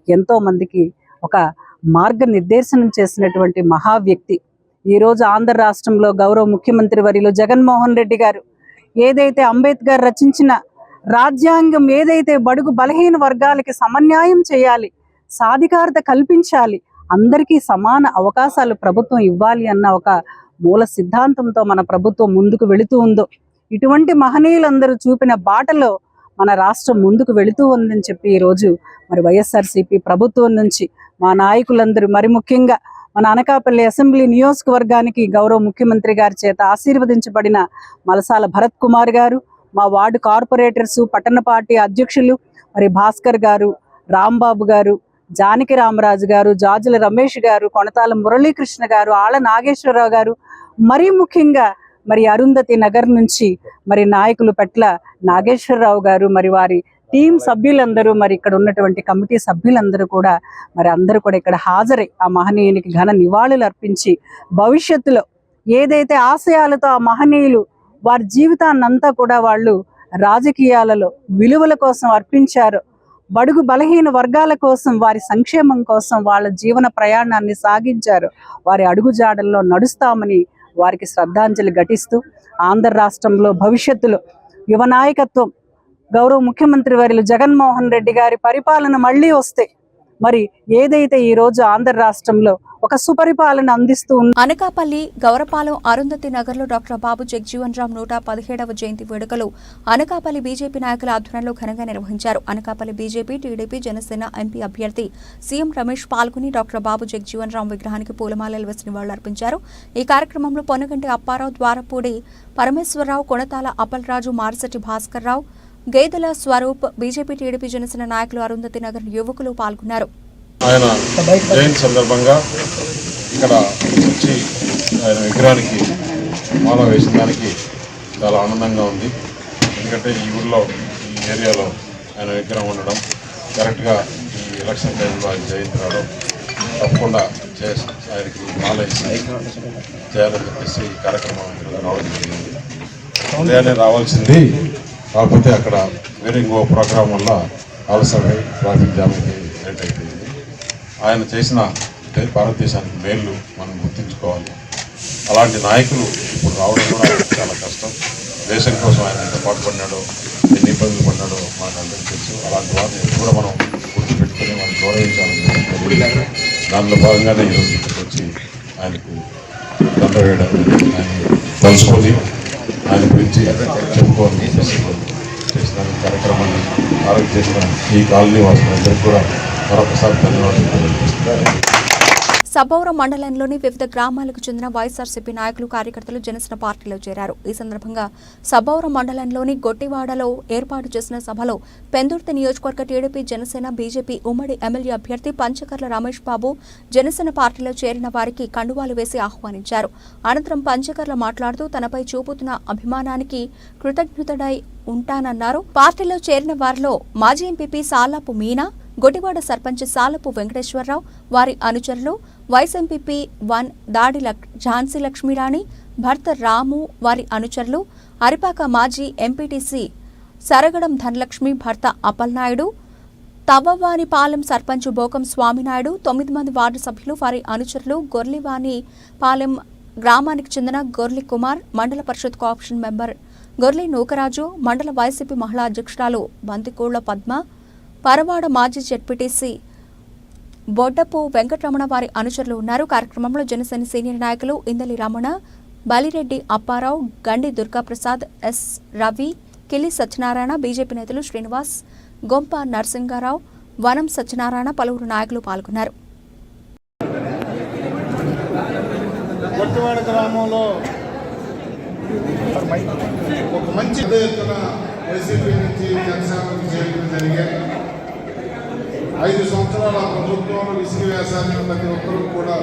ఎంతో మందికి ఒక మార్గనిర్దేశనం చేసినటువంటి మహా వ్యక్తి. ఈరోజు ఆంధ్ర రాష్ట్రంలో గౌరవ ముఖ్యమంత్రి వర్యులు జగన్మోహన్ రెడ్డి గారు ఏదైతే అంబేద్కర్ రచించిన రాజ్యాంగం ఏదైతే బడుగు బలహీన వర్గాలకి సమన్యాయం చేయాలి, సాధికారత కల్పించాలి, అందరికీ సమాన అవకాశాలు ప్రభుత్వం ఇవ్వాలి అన్న ఒక మూల సిద్ధాంతంతో మన ప్రభుత్వం ముందుకు వెళుతూ ఉందో, ఇటువంటి మహనీయులందరూ చూపిన బాటలో మన రాష్ట్రం ముందుకు వెళుతూ ఉందని చెప్పి ఈరోజు మరి వైఎస్ఆర్సీపీ ప్రభుత్వం నుంచి మా నాయకులందరూ, మరి ముఖ్యంగా మన అనకాపల్లి అసెంబ్లీ నియోజకవర్గానికి గౌరవ ముఖ్యమంత్రి గారి చేత ఆశీర్వదించబడిన మలసాల భరత్ కుమార్ గారు, మా వార్డు కార్పొరేటర్సు, పట్టణ పార్టీ అధ్యక్షులు మరి భాస్కర్ గారు, రాంబాబు గారు, జానకి రామరాజు గారు, జాజుల రమేష్ గారు, కొనతాల మురళీకృష్ణ గారు, ఆళ్ళ నాగేశ్వరరావు గారు, మరీ ముఖ్యంగా మరి అరుంధతి నగర్ నుంచి మరి నాయకులు పట్ల నాగేశ్వరరావు గారు, మరి వారి టీం సభ్యులందరూ, మరి ఇక్కడ ఉన్నటువంటి కమిటీ సభ్యులందరూ కూడా మరి అందరూ కూడా ఇక్కడ హాజరై ఆ మహనీయునికి ఘన నివాళులు అర్పించి భవిష్యత్తులో ఏదైతే ఆశయాలతో ఆ మహనీయులు వారి జీవితాన్నంతా కూడా వాళ్ళు రాజకీయాలలో విలువల కోసం అర్పించారో, బడుగు బలహీన వర్గాల కోసం, వారి సంక్షేమం కోసం వాళ్ళ జీవన ప్రయాణాన్ని సాగించారు, వారి అడుగుజాడల్లో నడుస్తామని వారికి శ్రద్ధాంజలి ఘటిస్తూ ఆంధ్ర రాష్ట్రంలో భవిష్యత్తులో యువ నాయకత్వం గౌరవ ముఖ్యమంత్రి వర్యులు జగన్మోహన్ రెడ్డి గారి పరిపాలన మళ్ళీ వస్తే మరి ఏదైతే ఈ రోజు ఆంధ్ర రాష్ట్రంలో ఒక సుపరిపాలన అందిస్తూ అనకాపల్లి గౌరపాలెం అరుంధతి నగర్లో డాక్టర్ బాబు జగజ్జీవన్ రామ్ 117వ జయంతి వేడుకలు అనకాపల్లి బీజేపీ నాయకుల ఆధ్వర్యంలో ఘనంగా నిర్వహించారు. Anakapalli BJP, TDP, Janasena MP అభ్యర్థి సీఎం రమేష్ పాల్గొని డాక్టర్ బాబు జగజ్జీవన్ రామ్ విగ్రహానికి పూలమాలలు వేసి నివాళులర్పించారు. ఈ కార్యక్రమంలో పొన్నగంటి అప్పారావు, ద్వారపూడి పరమేశ్వరరావు, కొనతాల అప్పలరాజు, మారిశెట్టి భాస్కర్ రావు, గేదెల స్వరూప్, బీజేపీ, టీడీపీ, జనసేన నాయకులు, అరుంధతి నగర్ యువకులు పాల్గొన్నారు. ఆయన జయంతి సందర్భంగా ఇక్కడ వచ్చి ఆయన విగ్రహానికి మాల వేసిన దానికి చాలా ఆనందంగా ఉంది. ఎందుకంటే ఈ ఊళ్ళో, ఈ ఏరియాలో ఆయన విగ్రహం ఉండడం, కరెక్ట్గా ఈ ఎలక్షన్ టైంలో ఆయన జయంతి రావడం, తప్పకుండా ఆయనకి మాల వేసి చేయాలని చెప్పేసి ఈ కార్యక్రమం రావడం జరిగింది. ఉదయాన్నే రావాల్సింది, కాకపోతే అక్కడ వేరే ఇంకో ప్రోగ్రాం వల్ల ఆలస్యమై ట్రాఫిక్ జామ్ అయితే లేట్ అయిపోయింది. ఆయన చేసిన భారతదేశానికి మేలు మనం గుర్తుంచుకోవాలి. అలాంటి నాయకులు ఇప్పుడు రావడం కూడా చాలా కష్టం. దేశం కోసం ఆయన ఎంత పాటుపడినాడో, ఎన్ని ఇబ్బందులు పడినాడో మనకు అందరికీ తెలుసు. అలాంటి వారిని కూడా మనం గుర్తుపెట్టుకుని మనం గౌరవించాలని దానిలో భాగంగానే ఈరోజు ఇక్కడికి వచ్చి ఆయనకు దండ వేయడం, ఆయన తలుచుకొని ఆయన గురించి చెప్పుకోవాలని చేసిన కార్యక్రమాన్ని ఆరోగ్య చేసిన ఈ కాలనీ వాసులందరికీ కూడా మరొకసారి ధన్యవాదాలు తెలియజేస్తున్నారు. సబ్బవరం మండలంలోని వివిధ గ్రామాలకు చెందిన వైఎస్ఆర్సీపీ నాయకులు, కార్యకర్తలు జనసేన పార్టీలో చేరారు. ఈ సందర్భంగా సబ్బవరం మండలంలోని గొట్టివాడలో ఏర్పాటు చేసిన సభలో పెందుర్తి నియోజకవర్గ టీడీపీ, జనసేన, బీజేపీ ఉమ్మడి ఎమ్మెల్యే అభ్యర్థి పంచకర్ల రమేష్ బాబు జనసేన పార్టీలో చేరిన వారికి కండువాలు వేసి ఆహ్వానించారు. అనంతరం పంచకర్ల మాట్లాడుతూ తనపై చూపుతున్న అభిమానానికి కృతజ్ఞతడై ఉంటానన్నారు. పార్టీలో చేరిన వారిలో మాజీ ఎంపీపీ సాలాపు మీనా, గొటివాడ సర్పంచ్ సాలపు వెంకటేశ్వరరావు, వారి అనుచరులు, వైస్ ఎంపీపీ 1 దాడి ఝాన్సీ లక్ష్మీరాణి, భర్త రాము, వారి అనుచరులు, అరిపాక మాజీ ఎంపీటీసీ సరగడం ధనలక్ష్మి, భర్త అప్పలనాయుడు, తవ్వవానిపాలెం సర్పంచ్ బోకం స్వామినాయుడు, 9 మంది వార్డు సభ్యులు, వారి అనుచరులు, గొర్లివానిపాలెం గ్రామానికి చెందిన గొర్లి కుమార్, మండల పరిషత్ కోఆప్షన్ మెంబర్ గొర్లి నూకరాజు, మండల వైసీపీ మహిళా అధ్యక్షురాలు బంతికోళ్ల పద్మ, పరవాడ మాజీ జెడ్పీటీసీ బొడ్డపు వెంకటరమణ, వారి అనుచరులు ఉన్నారు. కార్యక్రమంలో జనసేన సీనియర్ నాయకులు ఇందలి రమణ, బాలిరెడ్డి అప్పారావు, గండి దుర్గాప్రసాద్, ఎస్ రవి, కిలి సత్యనారాయణ, బీజేపీ నేతలు శ్రీనివాస్, గొంప నరసింగారావు, వనం సత్యనారాయణ, పలువురు నాయకులు పాల్గొన్నారు. కొత్తవాడ గ్రామంలో ఒక మంచి ఎత్తున వైసీపీ నుంచి జనసేనకు చేరికలు జరిగాయి. 5 సంవత్సరాల ప్రభుత్వంలో విసిగివేశాన్ని ప్రతి ఒక్కరూ కూడా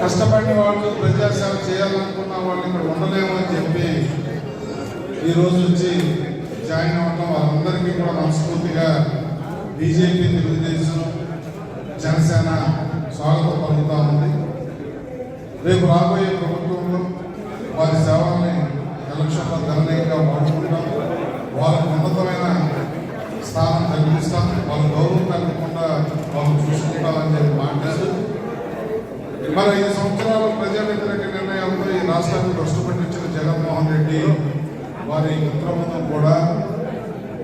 కష్టపడిన వాళ్ళు, ప్రజాసేవ చేయాలనుకున్న వాళ్ళు ఇక్కడ ఉండలేమని చెప్పి ఈరోజు వచ్చి జాయిన్ అవ్వడం వాళ్ళందరికీ కూడా మనస్ఫూర్తిగా బీజేపీ, తెలుగుదేశం, జనసేన స్వాగతం పలుకుతూ ఉంది. రేపు రాబోయే ప్రభుత్వంలో వారి సేవల్ని ఎలక్షన్లో గణనీయంగా వాడుకుంటాం. వాళ్ళకు ఉన్నతమైన స్థానం కల్పిస్తాం. వాళ్ళ గౌరవం తగ్గకుండా వాళ్ళు చూసుకుంటామని చెప్పి మాట్లాడుతూ మరి 5 సంవత్సరాల ప్రజా వ్యతిరేక నిర్ణయాలతో ఈ రాష్ట్రాన్ని భ్రష్టు పట్టించిన జగన్మోహన్ రెడ్డి వారి మిత్రబృందం కూడా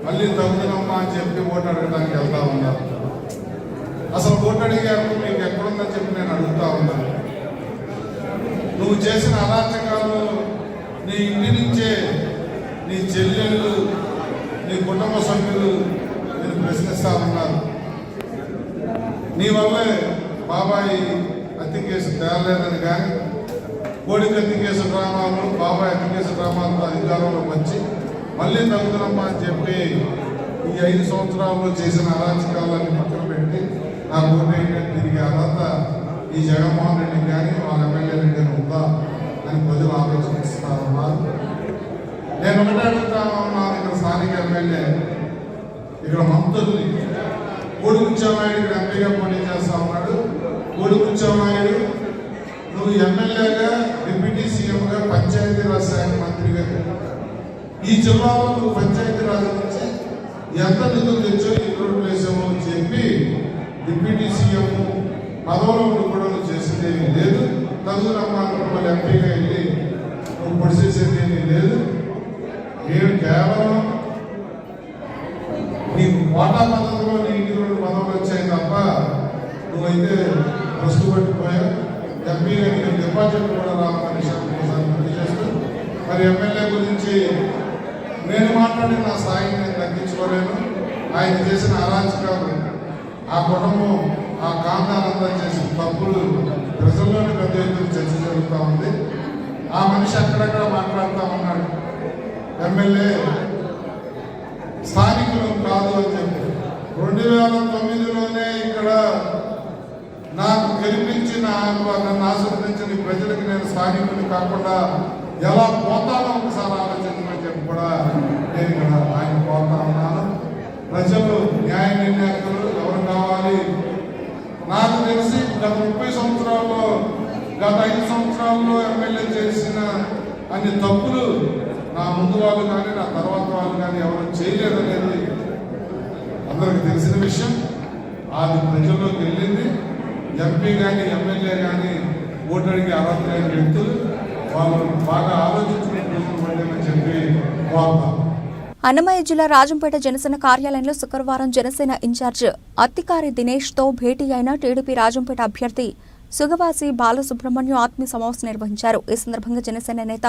మళ్ళీ తగ్గుదనమ్మా అని చెప్పి ఓటు అడగడానికి వెళ్తా ఉన్నారు. అసలు ఓటు అడిగారు మీకు ఎక్కడుందని చెప్పి నేను అడుగుతా ఉన్నాను. నువ్వు చేసిన అరాచకాలు నీ ఇంటి నుంచే నీ చెల్లెళ్ళు, నీ కుటుంబ సభ్యులు నేను ప్రశ్నిస్తా ఉన్నారు. నీ వల్లే బాబాయి హత్య కేసు తేలలేదని కానీ, కోడి హత్య కేసు డ్రామాలు, బాబాయ్ హత్య కేసు డ్రామాలతో అధికారంలోకి వచ్చి మళ్ళీ తగ్గుదనమ్మా అని చెప్పి ఈ 5 సంవత్సరాల్లో చేసిన అరాచకాలన్నీ పక్కన పెట్టి నా ఓటేయండి తిరిగి అర్హత ఈ జగన్మోహన్ రెడ్డికి కానీ వాళ్ళ ఎమ్మెల్యే రెడ్డి ఉందా అని ప్రజలు ఆలోచిస్తా ఉన్నారు. నేను ఒకటే అడుగుతా ఉన్నాను, ఇక్కడ స్థానిక ఎమ్మెల్యే, ఇక్కడ మంత్రుల్ని, కోడి ముత్యానాయుడు ఇక్కడ ఎంపీగా పోటీ చేస్తా ఉన్నాడు. కోడి ముత్యానాయుడు నువ్వు ఎమ్మెల్యేగా, డిప్యూటీ సీఎంగా, పంచాయతీరాజ్ శాఖ మంత్రిగా ఈ జిల్లాలో నువ్వు పంచాయతీరాజ్ నుంచి ఎంత నిధులు తెచ్చో, ఈ రోడ్లు వేసామో చెప్పి డిప్యూటీ సీఎం పదవులు కూడా నువ్వు చేసేది ఏమీ లేదు. తగుదనమ్మా ఎంపీగా వెళ్ళి నువ్వు పొడి చేసేది ఏమీ లేదు. నేను కేవలం నీకు వాటా పద్ధతిలో నీ ఇంటి రెండు పదవులు వచ్చాయి తప్ప నువ్వైతే వస్తు పట్టిపోయావు. ఎంపీగా నీకు డిపాజిట్ కూడా రావాలని గుర్తు చేస్తూ మరి ఎమ్మెల్యే గురించి నేను మాట్లాడి నా స్థాయిని నేను తగ్గించుకోలేను. ఆయన చేసిన అరాచకాలు, ఆ కుటుంబం, ఆ కాంతాలంతా చేసిన తప్పులు ప్రజల్లోని పెద్ద ఎత్తున చర్చ జరుగుతూ ఉంది. ఆ మనిషి అక్కడక్కడ మాట్లాడుతూ ఉన్నాడు, ఎమ్మెల్యే స్థానికులు కాదు అని చెప్పి. 2009లోనే ఇక్కడ నాకు గెలిపించి నన్ను ఆశీర్వదించిన ప్రజలకు నేను స్థానికుని కాకుండా ఎలా పోతానో ఒకసారి ఆలోచించమని చెప్పి కూడా నేను ఇక్కడ ఆయన పోతా ఉన్నాను. ప్రజలు న్యాయ నిర్ణయాలు ఎవరు కావాలి? నాకు తెలిసి గత 30 సంవత్సరాల్లో, గత 5 సంవత్సరాల్లో ఎమ్మెల్యే చేసిన అన్ని తప్పులు నా ముందు వాళ్ళు కానీ నా తర్వాత వాళ్ళు కానీ ఎవరు చేయలేదనేది అందరికి తెలిసిన విషయం. అది ప్రజల్లోకి వెళ్ళింది. ఎంపీ కానీ ఎమ్మెల్యే కానీ ఓటు అడిగి అర్హత లేని వ్యక్తులు వాళ్ళు బాగా ఆలోచించుకుని ప్రజలు చెప్పి కోరుతాం. అన్నమయ్య జిల్లా రాజంపేట జనసేన కార్యాలయంలో శుక్రవారం జనసేన ఇన్ఛార్జ్ అత్తికారి దినేష్తో భేటీ అయిన టీడీపీ రాజంపేట అభ్యర్థి సుగవాసి బాలసుబ్రహ్మణ్యం ఆత్మీయ సమావేశం నిర్వహించారు. ఈ సందర్భంగా జనసేన నేత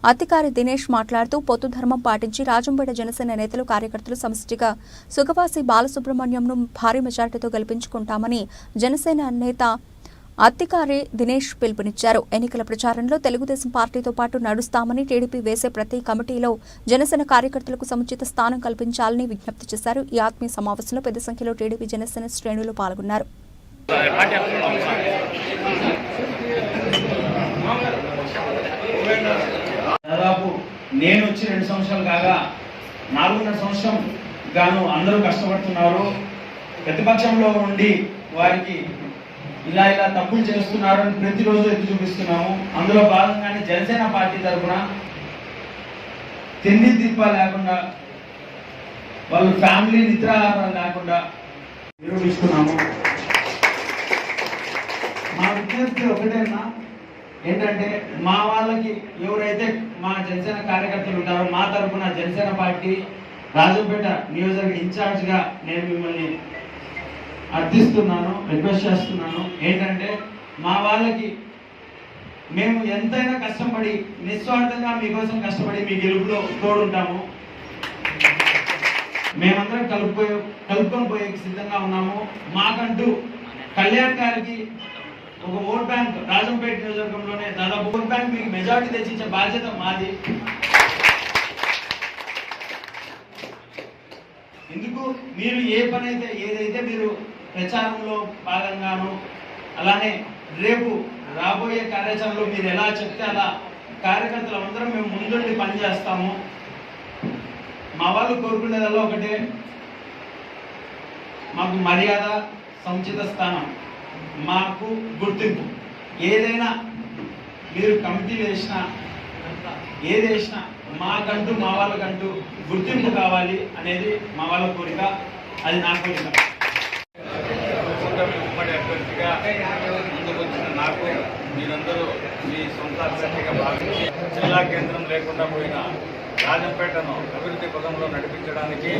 అత్తికారి దినేష్ మాట్లాడుతూ పొత్తు ధర్మం పాటించి రాజంపేట జనసేన నేతలు, కార్యకర్తలు సమష్టిగా సుగవాసి బాలసుబ్రహ్మణ్యంను భారీ మెజార్టీతో గెలిపించుకుంటామని జనసేన నేత అత్తికారి దినేష్ పిలుపునిచ్చారు. ఎన్నికల ప్రచారంలో తెలుగుదేశం పార్టీతో పాటు నడుస్తామని, టీడీపీ వేసే ప్రతి కమిటీలో జనసేన కార్యకర్తలకు సముచిత స్థానం కల్పించాలని విజ్ఞప్తి చేశారు. ఈ ఆత్మీయ సమావేశంలో పెద్ద సంఖ్యలో టీడీపీ జనసేన శ్రేణులు పాల్గొన్నారు. దాదాపు నేను వచ్చి 2 సంవత్సరాలు కాగా 4.5 సంవత్సరం గాను అందరూ కష్టపడుతున్నారు. ప్రతిపక్షంలో ఉండి వారికి ఇలా తప్పులు చేస్తున్నారని ప్రతిరోజు ఎత్తి చూపిస్తున్నాము. అందులో భాగంగానే జనసేన పార్టీ తరఫున తిండి తిప్ప లేకుండా, వాళ్ళ ఫ్యామిలీ నిద్రాహారాలు లేకుండా నిర్వహిస్తున్నాము. మా విజ్ఞప్తి ఒకటేనా ఏంటంటే, మా వాళ్ళకి ఎవరైతే మా జనసేన కార్యకర్తలు ఉంటారో మా తరఫున జనసేన పార్టీ రాజంపేట నియోజకవర్గ ఇన్ఛార్జ్గా నేను మిమ్మల్ని అర్థిస్తున్నాను, రిక్వెస్ట్ చేస్తున్నాను. ఏంటంటే, మా వాళ్ళకి మేము ఎంతైనా కష్టపడి నిస్వార్థంగా మీకోసం కష్టపడి మీ గెలుపులో తోడుంటాము. మేమందరం కలుపుకొని పోయే సిద్ధంగా ఉన్నాము. మాకంటూ కళ్యాణ్ గారికి ఒక ఓట్ బ్యాంక్ రాజంపేట నియోజకవర్గంలోనే దాదాపు ఓట్ బ్యాంక్ మీకు మెజారిటీ తెచ్చిచ్చే బాధ్యత మాది. ఎందుకు మీరు ఏ పని అయితే ఏదైతే మీరు ప్రచారంలో భాగంగాను అలానే రేపు రాబోయే కార్యాచరణలో మీరు ఎలా చెప్తే అలా కార్యకర్తలు అందరం మేము ముందుండి పనిచేస్తాము. మా వాళ్ళు కోరుకునేదల్లా ఒకటే, మాకు మర్యాద, సముచిత స్థానం, మాకు గుర్తింపు. ఏదైనా మీరు కమిటీ వేసినా ఏది వేసినా మాకంటూ మా వాళ్ళకంటూ గుర్తింపు కావాలి అనేది మా వాళ్ళ కోరిక, అది నా కోరిక. ఉమ్మడి అభ్యర్థిగా ముందుకు వచ్చిన నాకు మీరందరూ మీ సొంత అభ్యర్థిగా భావించి జిల్లా కేంద్రం లేకుండా పోయిన రాజంపేటను అభివృద్ధి పదంలో నడిపించడానికి,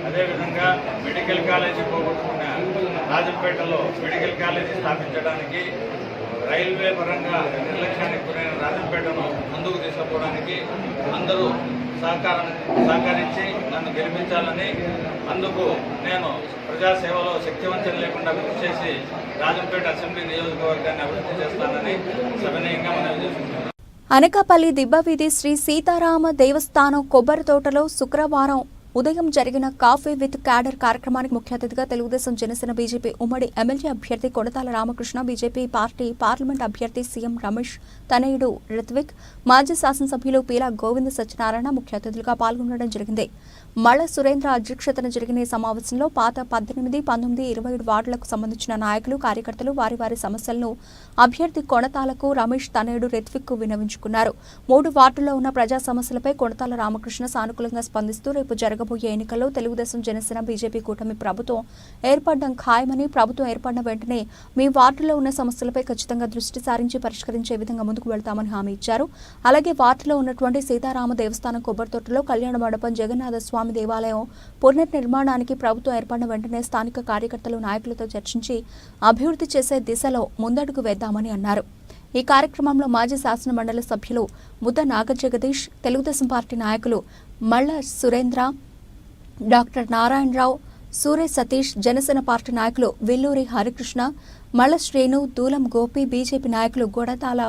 అదేవిధంగా మెడికల్ కాలేజీ పోగొట్టుకున్న రాజంపేటలో మెడికల్ కాలేజీ స్థాపించడానికి, రైల్వే పరంగా నిర్లక్ష్యానికి గురైన రాజంపేటను ముందుకు తీసుకుపోవడానికి అందరూ సహకరించి నన్ను గెలిపించాలని, అందుకు నేను ప్రజాసేవలో శక్తివంచన లేకుండా కృషి చేసి రాజంపేట అసెంబ్లీ నియోజకవర్గాన్ని అభివృద్ధి చేస్తానని సవినయంగా మనవి చేస్తున్నాను. అనకాపల్లి దిబ్బవీధి శ్రీ సీతారామ దేవస్థానం కొబ్బరి తోటలో శుక్రవారం ఉదయం జరిగిన కాఫీ విత్ క్యాడర్ కార్యక్రమానికి ముఖ్య అతిథిగా తెలుగుదేశం, జనసేన, బీజేపీ ఉమ్మడి ఎమ్మెల్యే అభ్యర్థి Kodathala Ramakrishna, BJP party parliament అభ్యర్థి సీఎం రమేష్ తనయుడు రిత్విక్, మాజీ శాసనసభ్యులు పీలా గోవింద సత్యనారాయణ ముఖ్య అతిథులుగా పాల్గొనడం జరిగింది. మళ్ళ సురేంద్ర అధ్యక్షతన జరిగిన ఈ సమావేశంలో పాత 18, 19, 27 వార్డులకు సంబంధించిన నాయకులు, కార్యకర్తలు వారి వారి సమస్యలను అభ్యర్థి కొణతాలకు, రమేష్ తనయుడు రిత్విక్ విన్నవించుకున్నారు. 3 వార్డుల్లో ఉన్న ప్రజా సమస్యలపై కొణతాల రామకృష్ణ సానుకూలంగా స్పందిస్తూ రేపు జరగబోయే ఎన్నికల్లో తెలుగుదేశం, జనసేన, బీజేపీ కూటమి ప్రభుత్వం ఏర్పడడం ఖాయమని, ప్రభుత్వం ఏర్పడిన వెంటనే మీ వార్డులో ఉన్న సమస్యలపై ఖచ్చితంగా దృష్టి సారించి పరిష్కరించే విధంగా ముందుకు వెళ్తామని హామీ ఇచ్చారు. అలాగే వార్డులో ఉన్నటువంటి సీతారామ దేవస్థానం కొబ్బరితోటలో కళ్యాణ మండపం, జగన్నాథ స్వామి దేవాలయం పునర్నిర్మాణానికి ప్రభుత్వం ఏర్పడిన వెంటనే స్థానిక కార్యకర్తలు, నాయకులతో చర్చించి అభివృద్ధి చేసే దిశలో ముందడుగు వేద్దామని అన్నారు. ఈ కార్యక్రమంలో మాజీ శాసన మండలి సభ్యులు ముద్ద నాగజగదీష్, తెలుగుదేశం పార్టీ నాయకులు మళ్ళ సురేంద్ర, డాక్టర్ నారాయణరావు, సూర్య సతీష్, జనసేన పార్టీ నాయకులు వెల్లూరి హరికృష్ణ, మళ్ళ శ్రీను, దూలం గోపి, బీజేపీ నాయకులు గొడతాల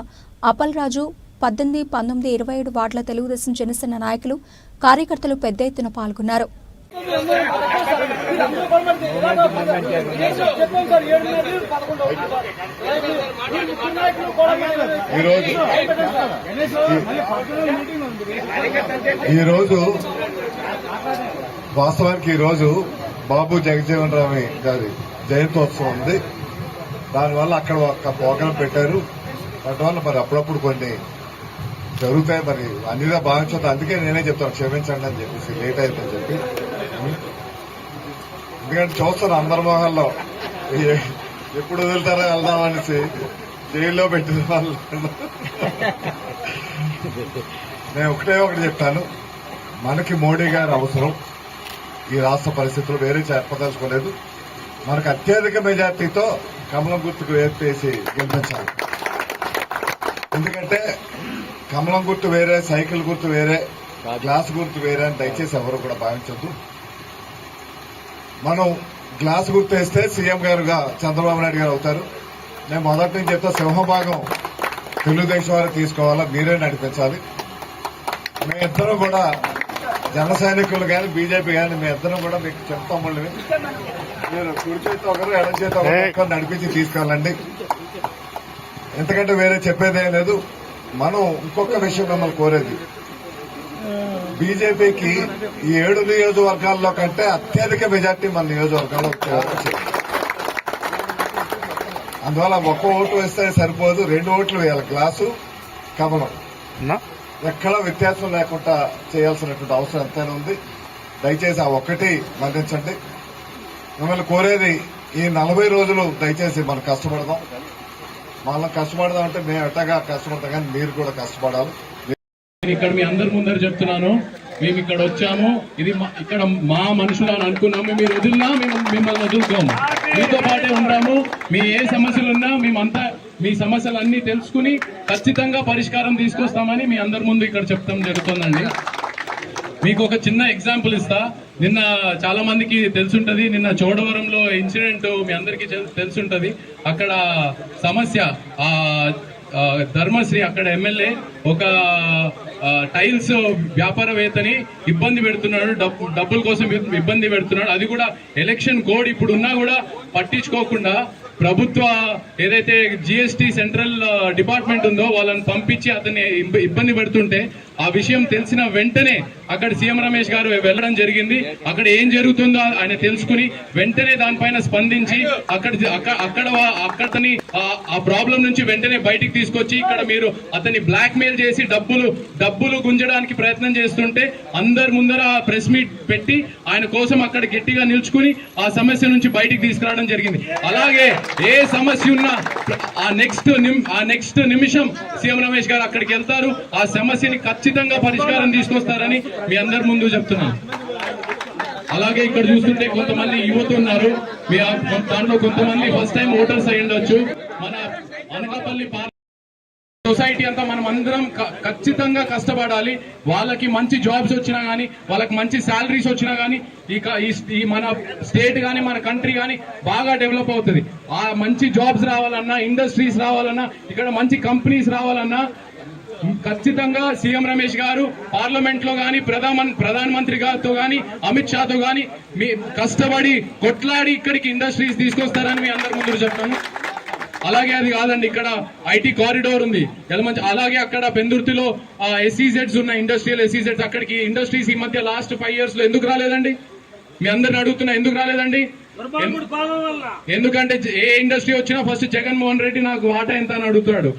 అపల్రాజు, 18, 19, 27 వార్డుల తెలుగుదేశం, జనసేన నాయకులు, కార్యకర్తలు పెద్ద ఎత్తున పాల్గొన్నారు. ఈరోజు వాస్తవానికి ఈరోజు బాబు జగజీవన్ రామ్ గారి జయంతోత్సవం ఉంది. దానివల్ల అక్కడ ఒక ప్రోగ్రాం పెట్టారు. దానివల్ల మరి అప్పుడప్పుడు కొన్ని జరుగుతాయి, మరి అన్నిగా భావించదు. అందుకే నేనే చెప్తాను క్షమించండి అని చెప్పేసి, లేట్ అయిపోయిందని చెప్పి. ఎందుకంటే చూస్తాను అందరి మొహాల్లో ఎప్పుడు వదులుతారో వెళ్దామనేసి జైల్లో పెట్టిన వాళ్ళు. నేను ఒకటి చెప్తాను, మనకి మోడీ గారు అవసరం. ఈ రాష్ట్ర పరిస్థితులు వేరే చెప్పదలుచుకోలేదు. మనకు అత్యధిక మెజార్టీతో కమలం గుర్తుకు వేసి గెలిపించాలి. ఎందుకంటే కమలం గుర్తు వేరే, సైకిల్ గుర్తు వేరే, గ్లాస్ గుర్తు వేరే అని దయచేసి ఎవరు కూడా భావించద్దు. మనం గ్లాస్ గుర్తు వేస్తే సీఎం గారుగా చంద్రబాబు నాయుడు గారు అవుతారు. నేను మొదటి నుంచి చెప్తా, సింహభాగం తెలుగుదేశం వారు తీసుకోవాలా, మీరే నడిపించాలి. మేమిద్దరం కూడా జన సైనికులు కానీ బీజేపీ కానీ మేమిద్దరం కూడా మీకు చెప్తాము, మీరు కుడి చేతి ఒకరు ఎడం చేతి ఒకరు నడిపించి తీసుకెళ్ళండి. ఎందుకంటే వేరే చెప్పేదేం లేదు. మనం ఇంకొక విషయం మిమ్మల్ని కోరేది, బీజేపీకి ఈ 7 నియోజకవర్గాల్లో కంటే అత్యధిక మెజార్టీ మన నియోజకవర్గాల్లో వచ్చింది. అందువల్ల ఒక్క ఓటు వేస్తే సరిపోదు, 2 ఓట్లు వేయాలి. గ్లాసు, కమలం ఎక్కడ వ్యత్యాసం లేకుండా చేయాల్సినటువంటి అవసరం ఎంతైనా ఉంది. దయచేసి ఆ ఒక్కటి మన్నించండి. మిమ్మల్ని కోరేది, ఈ 40 రోజులు దయచేసి మనం కష్టపడదాం. మనం కష్టపడదాం అంటే మేము ఎట్టగా కష్టపడతాం, కానీ మీరు కూడా కష్టపడాలి. ఇక్కడ మీ అందరి ముందర చెప్తున్నాను, మేము ఇక్కడ వచ్చాము, ఇది ఇక్కడ మా మనుషులు అని అనుకున్నాము. మీరు వదిలినా మేము మిమ్మల్ని వదులుకోము, మీతో పాటే ఉంటాము. మీ ఏ సమస్యలు ఉన్నా మేమంతా మీ సమస్యలు అన్ని తెలుసుకుని ఖచ్చితంగా పరిష్కారం తీసుకొస్తామని మీ అందరి ముందు ఇక్కడ చెప్తాం జరుగుతుందండి. మీకు ఒక చిన్న ఎగ్జాంపుల్ ఇస్తా. నిన్న చాలా మందికి తెలుసుంటది, నిన్న చోడవరంలో ఇన్సిడెంట్ మీ అందరికీ తెలుసుంటది. అక్కడ సమస్య ధర్మశ్రీ అక్కడ ఎమ్మెల్యే ఒక టైల్స్ వ్యాపారవేత్తని ఇబ్బంది పెడుతున్నాడు, డబ్బుల కోసం ఇబ్బంది పెడుతున్నాడు. అది కూడా ఎలక్షన్ కోడ్ ఇప్పుడు ఉన్నా కూడా పట్టించుకోకుండా ప్రభుత్వ ఏదైతే జిఎస్టీ సెంట్రల్ డిపార్ట్మెంట్ ఉందో వాళ్ళని పంపించి అతన్ని ఇబ్బంది పెడుతుంటే ఆ విషయం తెలిసిన వెంటనే అక్కడ సీఎం రమేష్ గారు వెళ్ళడం జరిగింది. అక్కడ ఏం జరుగుతుందో ఆయన తెలుసుకుని వెంటనే దానిపైన స్పందించి అక్కడని ఆ ప్రాబ్లం నుంచి వెంటనే బయటికి తీసుకొచ్చి ఇక్కడ మీరు అతన్ని బ్లాక్ మెయిల్ చేసి డబ్బులు గుంజడానికి ప్రయత్నం చేస్తుంటే అందరి ముందర ప్రెస్ మీట్ పెట్టి ఆయన కోసం అక్కడ గట్టిగా నిల్చుకుని ఆ సమస్య నుంచి బయటికి తీసుకురావడం జరిగింది. అలాగే ఏ సమస్య ఉన్నా ఆ నెక్స్ట్ నిమిషం సీఎం రమేష్ గారు అక్కడికి వెళ్తారు, ఆ సమస్యని ఖచ్చితంగా పరిష్కారం తీసుకొస్తారని మీ అందరి ముందు చెప్తున్నాను. అలాగే ఇక్కడ చూస్తుంటే కొంతమంది యువత ఉన్నారు, దాంట్లో కొంతమంది ఫస్ట్ టైం ఓటర్స్ అయి ఉండొచ్చు. మన అనకాపల్లి సొసైటీ అంతా మనం అందరం ఖచ్చితంగా కష్టపడాలి. వాళ్ళకి మంచి జాబ్స్ వచ్చినా గానీ, వాళ్ళకి మంచి శాలరీస్ వచ్చినా గానీ ఈ మన స్టేట్ గానీ మన కంట్రీ గానీ బాగా డెవలప్ అవుతుంది. ఆ మంచి జాబ్స్ రావాలన్నా, ఇండస్ట్రీస్ రావాలన్నా, ఇక్కడ మంచి కంపెనీస్ రావాలన్నా ఖచ్చితంగా సీఎం రమేష్ గారు పార్లమెంట్ లో గానీ ప్రధానమంత్రి గారితో గానీ అమిత్ షాతో గానీ మీ కష్టపడి కొట్లాడి ఇక్కడికి ఇండస్ట్రీస్ తీసుకొస్తారని మీ అందరి ముందు చెప్తాను. అలాగే అది కాదండి, ఇక్కడ ఐటీ కారిడోర్ ఉంది ఎలమంచి, అలాగే అక్కడ పెందుర్తిలో SEZs ఉన్న ఇండస్ట్రియల్ SEZs, అక్కడికి ఇండస్ట్రీస్ ఈ మధ్య లాస్ట్ 5 years లో ఎందుకు రాలేదండి? మీ అందరిని అడుగుతున్నా, ఎందుకు రాలేదండి? ఎందుకంటే ఏ ఇండస్ట్రీ వచ్చినా ఫస్ట్ జగన్మోహన్ రెడ్డి నాకు వాటా ఎంత అని అడుగుతాడు.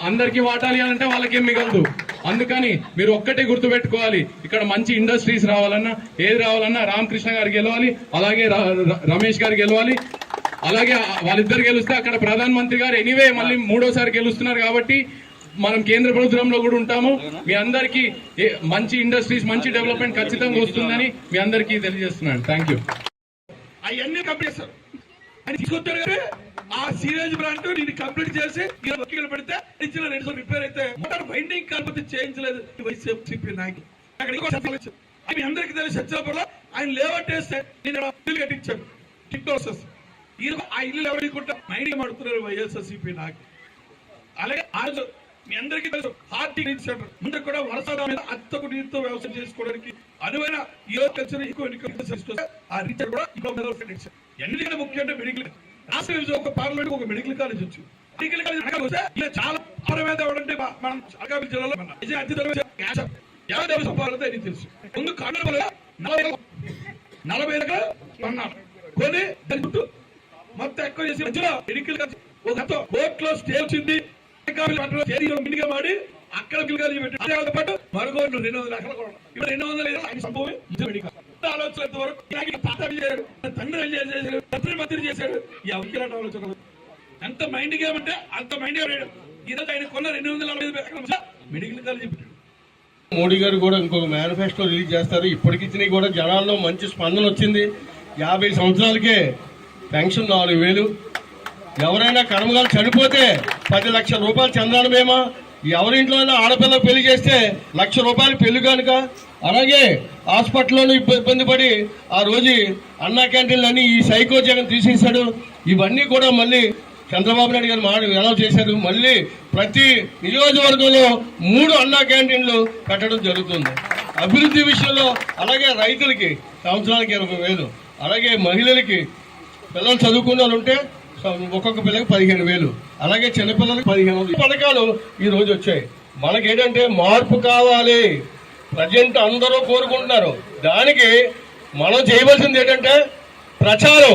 అందరికీ వాటాలి అంటే వాళ్ళకేం మిగలదు. అందుకని మీరు ఒక్కటే గుర్తు పెట్టుకోవాలి, ఇక్కడ మంచి ఇండస్ట్రీస్ రావాలన్నా ఏది రావాలన్నా రామకృష్ణ గారు గెలవాలి, అలాగే రమేష్ గారు గెలవాలి. అలాగే వాళ్ళిద్దరు గెలిస్తే అక్కడ ప్రధానమంత్రి గారు ఎనీవే మళ్ళీ 3వ సారి గెలుస్తున్నారు కాబట్టి మనం కేంద్ర ప్రభుత్వంలో కూడా ఉంటాము. మీ అందరికీ మంచి ఇండస్ట్రీస్, మంచి డెవలప్మెంట్ ఖచ్చితంగా వస్తుందని మీ అందరికీ తెలియజేస్తున్నాను. Thank you. అవన్నీ కంప్లీట్ చేస్తారు అని తీసుకొచ్చారు కదా, ఆ సీరేజ్ బ్రాండ్ నేను కంప్లీట్ చేసి వర్కింగ్ పెడితే ఇచ్చిన 2 రిపేర్ అయితే మోటార్ బైండింగ్ కాకపోతే చేయించలేదు వైసీపీ నాయకులు. అక్కడ మీ అందరికీ తెలిసి సత్యాపురంలో ఆయన లేవట్టేస్తే నేను ఇల్లు కట్టించాను టిక్ హౌసెస్. ఆ ఇల్లు ఎవరికి మైండింగ్ ఆడుతున్నారు వైఎస్ఆర్సీపీ నాయకులు. అలాగే మీ అందరికీ తెలుసు హార్టీ సెంటర్ ముందు కూడా వర్షాల మీద అత్తకు నీరుతో వ్యవసాయం చేసుకోవడానికి అనువైన ఆ రీచర్ కూడా ఎన్నికైనా ముఖ్యం అంటే మెడికల్ రాష్ట్ర ఒక పార్లమెంట్ ఒక మెడికల్ కాలేజ్ వచ్చు. మెడికల్ కాలేజ్ వస్తే ఇలా చాలా అపరమేద ఎవరంటే మనం అనకాపల్లి జిల్లాలో అతి తెలుసు. ముందు కర్నూలు 40 ఎకరాలు కొన్నాను, కొని దాని చుట్టూ మొత్తం ఎక్కువ చేసి మధ్యలో మెడికల్ కాలేజ్ కోర్టులో స్టే వచ్చింది. మాడి అక్కడ పిల్లలు పాటు మరొక 200 లక్షల కోట్లు, ఇప్పుడు 200 ఆలోచన వరకు తండ్రి మంత్రి చేశాడు. ఈ అవికలాంటి ఆలోచన ఎంత మైండ్ గేమ్ అంటే అంత మైండ్ గేమ్. ఈరోజు ఆయన కొన్న 245 మెడికల్ కాలేజ్ పెట్టాడు. మోడీ గారు కూడా ఇంకొక మేనిఫెస్టో రిలీజ్ చేస్తారు. ఇప్పటికిచ్చినవి కూడా జనాల్లో మంచి స్పందన వచ్చింది. 50 సంవత్సరాలకే పెన్షన్ 4000. ఎవరైనా కర్మగాలు చనిపోతే 10 లక్షల రూపాయలు చంద్రాన బీమా. ఎవరింట్లో ఆడపిల్ల పెళ్లి చేస్తే 1 లక్ష రూపాయలు పెళ్లి కనుక. అలాగే హాస్పిటల్లోనూ ఇబ్బంది పడి ఆ రోజు అన్నా క్యాంటీన్లు అని ఈ సైకో జగన్ తీసేశాడు. ఇవన్నీ కూడా మళ్ళీ చంద్రబాబు నాయుడు గారు అనౌన్స్ చేశారు. మళ్ళీ ప్రతి నియోజకవర్గంలో 3 అన్నా క్యాంటీన్లు పెట్టడం జరుగుతుంది. అభివృద్ధి విషయంలో అలాగే రైతులకి సంవత్సరానికి 20,000, అలాగే మహిళలకి పిల్లలు చదువుకున్న వాళ్ళు ఉంటే ఒక్కొక్క పిల్లకి 15,000, అలాగే చిన్నపిల్లలకి 15,000 పథకాలు ఈ రోజు వచ్చాయి. మనకేంటంటే మార్పు కావాలి, ప్రజెంట్ అందరూ కోరుకుంటున్నారు. దానికి మనం చేయవలసింది ఏంటంటే ప్రచారం.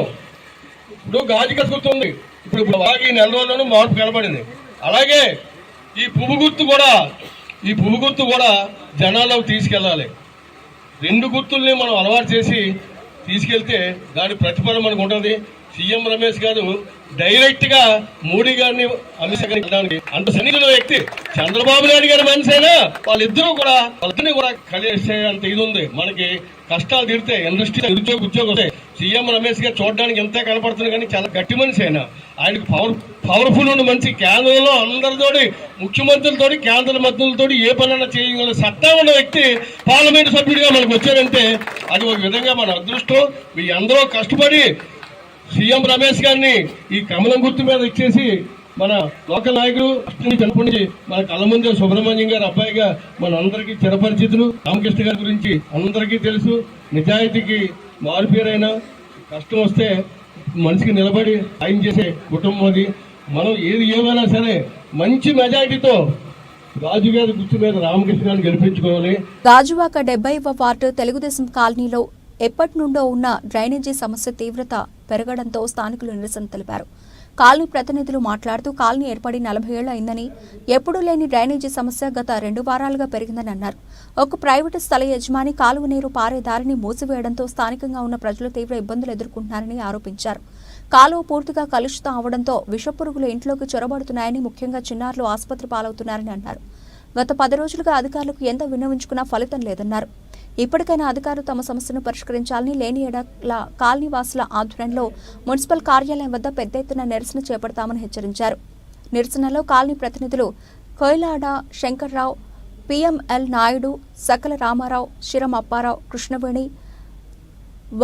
ఇప్పుడు గాజు కసుకుతుంది, ఇప్పుడు బాగా ఈ 4 రోజుల్లోనూ మార్పు కనబడింది. అలాగే ఈ పువ్వు గుర్తు కూడా జనాల్లోకి తీసుకెళ్ళాలి. 2 గుర్తుల్ని మనం అలవాటు చేసి తీసుకెళ్తే దాని ప్రతిఫలం మనకు ఉంటుంది. సీఎం రమేష్ గారు డైరెక్ట్ గా మోడీ గారిని అమిత్ షా గారిని వెళ్ళడానికి అంత సన్నిహితుల వ్యక్తి. చంద్రబాబు నాయుడు గారి మనిషి అయినా వాళ్ళిద్దరూ కూడా కలిసే అంత ఇది ఉంది. మనకి కష్టాలు తీరితే ఇండస్ట్రీ ఉద్యోగం వస్తాయి. సీఎం రమేష్ గారు చూడడానికి ఎంతే కనపడుతుంది కానీ చాలా గట్టి మనిషి అయినా ఆయనకు పవర్ఫుల్ ఉన్న మంచి కేంద్రంలో అందరితోటి ముఖ్యమంత్రులతో కేంద్ర మంత్రులతో ఏ పనైనా చేయగల సత్తా ఉన్న వ్యక్తి పార్లమెంట్ సభ్యుడిగా మనకు వచ్చారంటే అది ఒక విధంగా మన అదృష్టం. మీ అందరూ కష్టపడి సీఎం రమేష్ గారిని ఈ కమలం గుర్తు మీద ఇచ్చేసి మన లోకల్ నాయకులు చనిపోయి మన కళ్ళ ముందే సుబ్రహ్మణ్యం గారు అబ్బాయిగా మన అందరికీ చిరపరిచితులు. రామకృష్ణ గారి గురించి అందరికీ తెలుసు. నిజాయితీకి మారుపేరైనా కష్టం వస్తే మనిషికి నిలబడి సాయం చేసే కుటుంబం అది. మనం ఏది ఏమైనా సరే మంచి మెజారిటీతో రాజు గారి గుర్తు మీద రామకృష్ణ గారిని గెలిపించుకోవాలి. గాజువాక 70వ వార్డు తెలుగుదేశం కాలనీలో ఎప్పటి నుండో ఉన్న డ్రైనేజీ సమస్య తీవ్రత పెరగడంతో స్థానికులు నిరసన తెలిపారు. కాలనీ ప్రతినిధులు మాట్లాడుతూ కాలనీ ఏర్పడి 40 ఏళ్లు అయిందని, ఎప్పుడూ లేని డ్రైనేజీ సమస్య గత 2 వారాలుగా పెరిగిందని అన్నారు. ఒక ప్రైవేటు స్థల యజమాని కాలువ నీరు పారే దారిని మూసివేయడంతో స్థానికంగా ఉన్న ప్రజలు తీవ్ర ఇబ్బందులు ఎదుర్కొంటున్నారని ఆరోపించారు. కాలువ పూర్తిగా కలుషితం అవడంతో విషపురుగులు ఇంట్లోకి చొరబడుతున్నాయని, ముఖ్యంగా చిన్నారులు ఆసుపత్రి పాలవుతున్నారని అన్నారు. గత 10 రోజులుగా అధికారులకు ఎంత విన్నవించుకున్నా ఫలితం లేదన్నారు. ఇప్పటికైనా అధికారులు తమ సమస్యను పరిష్కరించాలని, లేని ఎడల కాలనీ వాసుల ఆధ్వర్యంలో మున్సిపల్ కార్యాలయం వద్ద పెద్ద ఎత్తున నిరసన చేపడతామని హెచ్చరించారు. నిరసనలో కాలనీ ప్రతినిధులు కోయిలాడ శంకర్రావు, పిఎంఎల్ నాయుడు, సకల రామారావు, శిరం అప్పారావు, కృష్ణవేణి,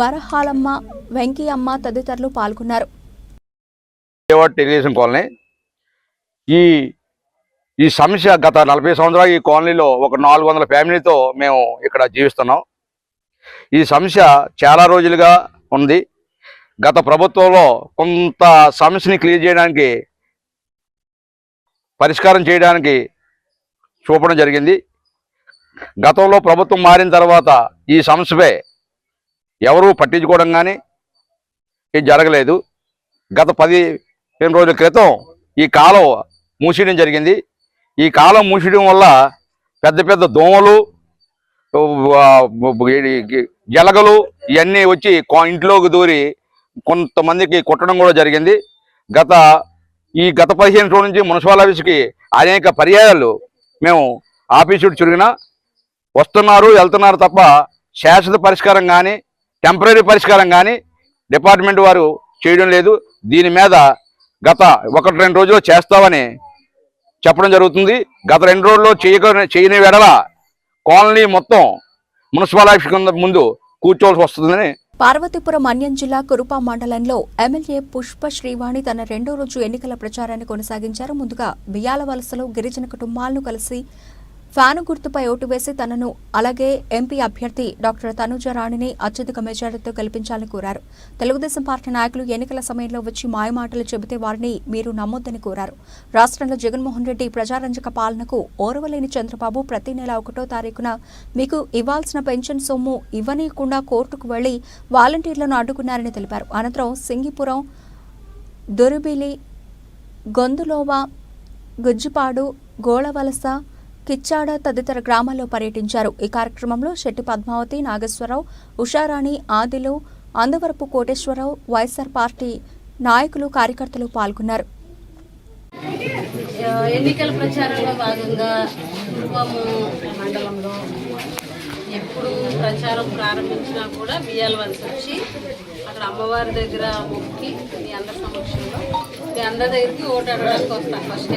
వరహాలమ్మ, వెంకయ్యమ్మ తదితరులు పాల్గొన్నారు. ఈ సమస్య గత 40 సంవత్సరాలు ఈ కాలనీలో ఒక 400 ఫ్యామిలీతో మేము ఇక్కడ జీవిస్తున్నాం. ఈ సమస్య చాలా రోజులుగా ఉంది. గత ప్రభుత్వంలో కొంత సమస్యని క్లియర్ చేయడానికి, పరిష్కారం చేయడానికి చూపడం జరిగింది. గతంలో ప్రభుత్వం మారిన తర్వాత ఈ సమస్యపై ఎవరూ పట్టించుకోవడం కానీ ఇది జరగలేదు. గత 15 రోజుల క్రితం ఈ కాలువ మూసేయడం జరిగింది. ఈ కాలం మూసేయడం వల్ల పెద్ద పెద్ద దోమలు, జలగలు ఇవన్నీ వచ్చి ఇంట్లోకి దూరి కొంతమందికి కుట్టడం కూడా జరిగింది. గత 15 రోజుల నుంచి మున్సిపల్ ఆఫీస్కి అనేక పర్యాయాలు మేము ఆఫీసు చురిగినా వస్తున్నారు, వెళ్తున్నారు తప్ప శాశ్వత పరిష్కారం కానీ టెంపరీ పరిష్కారం కానీ డిపార్ట్మెంట్ వారు చేయడం లేదు. దీని మీద గత 1-2 రోజులు చేస్తామని చెప్పడం జరుగుతుంది. గత 2 రోజుల్లో చేయని వెడల కాలనీ మొత్తం మున్సిపల్ ఆఫీస్ ముందు కూర్చోవలసి వస్తుందని. పార్వతీపురం మన్యం జిల్లా కురుపా మండలంలో ఎమ్మెల్యే పుష్ప శ్రీవాణి తన 2వ రోజు ఎన్నికల ప్రచారాన్ని కొనసాగించారు. ముందుగా బియ్యాల వలసలో గిరిజన కుటుంబాలను కలిసి ఫ్యాను గుర్తుపై ఓటు వేసి తనను, అలాగే ఎంపీ అభ్యర్థి డాక్టర్ తనుజరాణిని అత్యధిక మెజారిటీతో గెలిపించాలని కోరారు. తెలుగుదేశం పార్టీ నాయకులు ఎన్నికల సమయంలో వచ్చి మాయమాటలు చెబితే వారిని మీరు నమ్మొద్దని కోరారు. రాష్ట్రంలో జగన్మోహన్ రెడ్డి ప్రజారంజక పాలనకు ఓర్వలేని చంద్రబాబు ప్రతి నెల 1వ తారీఖున మీకు ఇవ్వాల్సిన పెన్షన్ సొమ్ము ఇవ్వనీయకుండా కోర్టుకు వెళ్లి వాలంటీర్లను అడ్డుకున్నారని తెలిపారు. అనంతరం సింగిపురం, దొరుబిలి, గొందులోవా, గుజ్జిపాడు, గోళవలస, కిచ్చాడ తదితర గ్రామాల్లో పర్యటించారు. ఈ కార్యక్రమంలో శెట్టి పద్మావతి, నాగేశ్వరరావు, ఉషారాణి, ఆదిలు, అందవరపు కోటేశ్వరరావు, వైఎస్ఆర్ పార్టీ నాయకులు, కార్యకర్తలు పాల్గొన్నారు. ఎన్నికల ప్రచారంలో భాగంగా కురుపాము మండలంలో ఎప్పుడు ప్రచారం ప్రారంభించినా కూడా బియ్యాల వలస వచ్చి అక్కడ అమ్మవారి దగ్గర మొక్కి మీ అందరి సమక్షంలో మీ అందరి దగ్గరికి ఓటు అడగడానికి వస్తాం. ఫస్ట్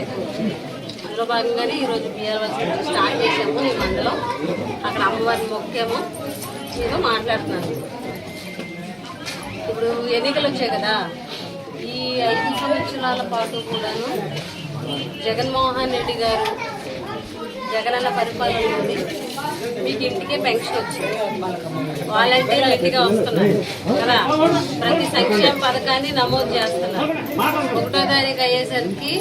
అందులో భాగంగానే ఈరోజు బియ్యాల వలస స్టార్ట్ చేసాము ఈ మండలం. అక్కడ అమ్మవారిని మొక్కాము. ఏదో మాట్లాడుతున్నాను. ఇప్పుడు ఎన్నికలు వచ్చాయి కదా, ఈ 5 సంవత్సరాల పాటు కూడాను జగన్మోహన్ రెడ్డి గారు జగనన్న పరిపాలనలోని మీకు ఇంటికే పెన్షన్ వచ్చింది. వాలంటీర్లు ఇంటిగా వస్తున్నారు కదా, ప్రతి సంక్షేమ పథకాన్ని నమోదు చేస్తున్నారు. 1వ తారీఖు అయ్యేసరికి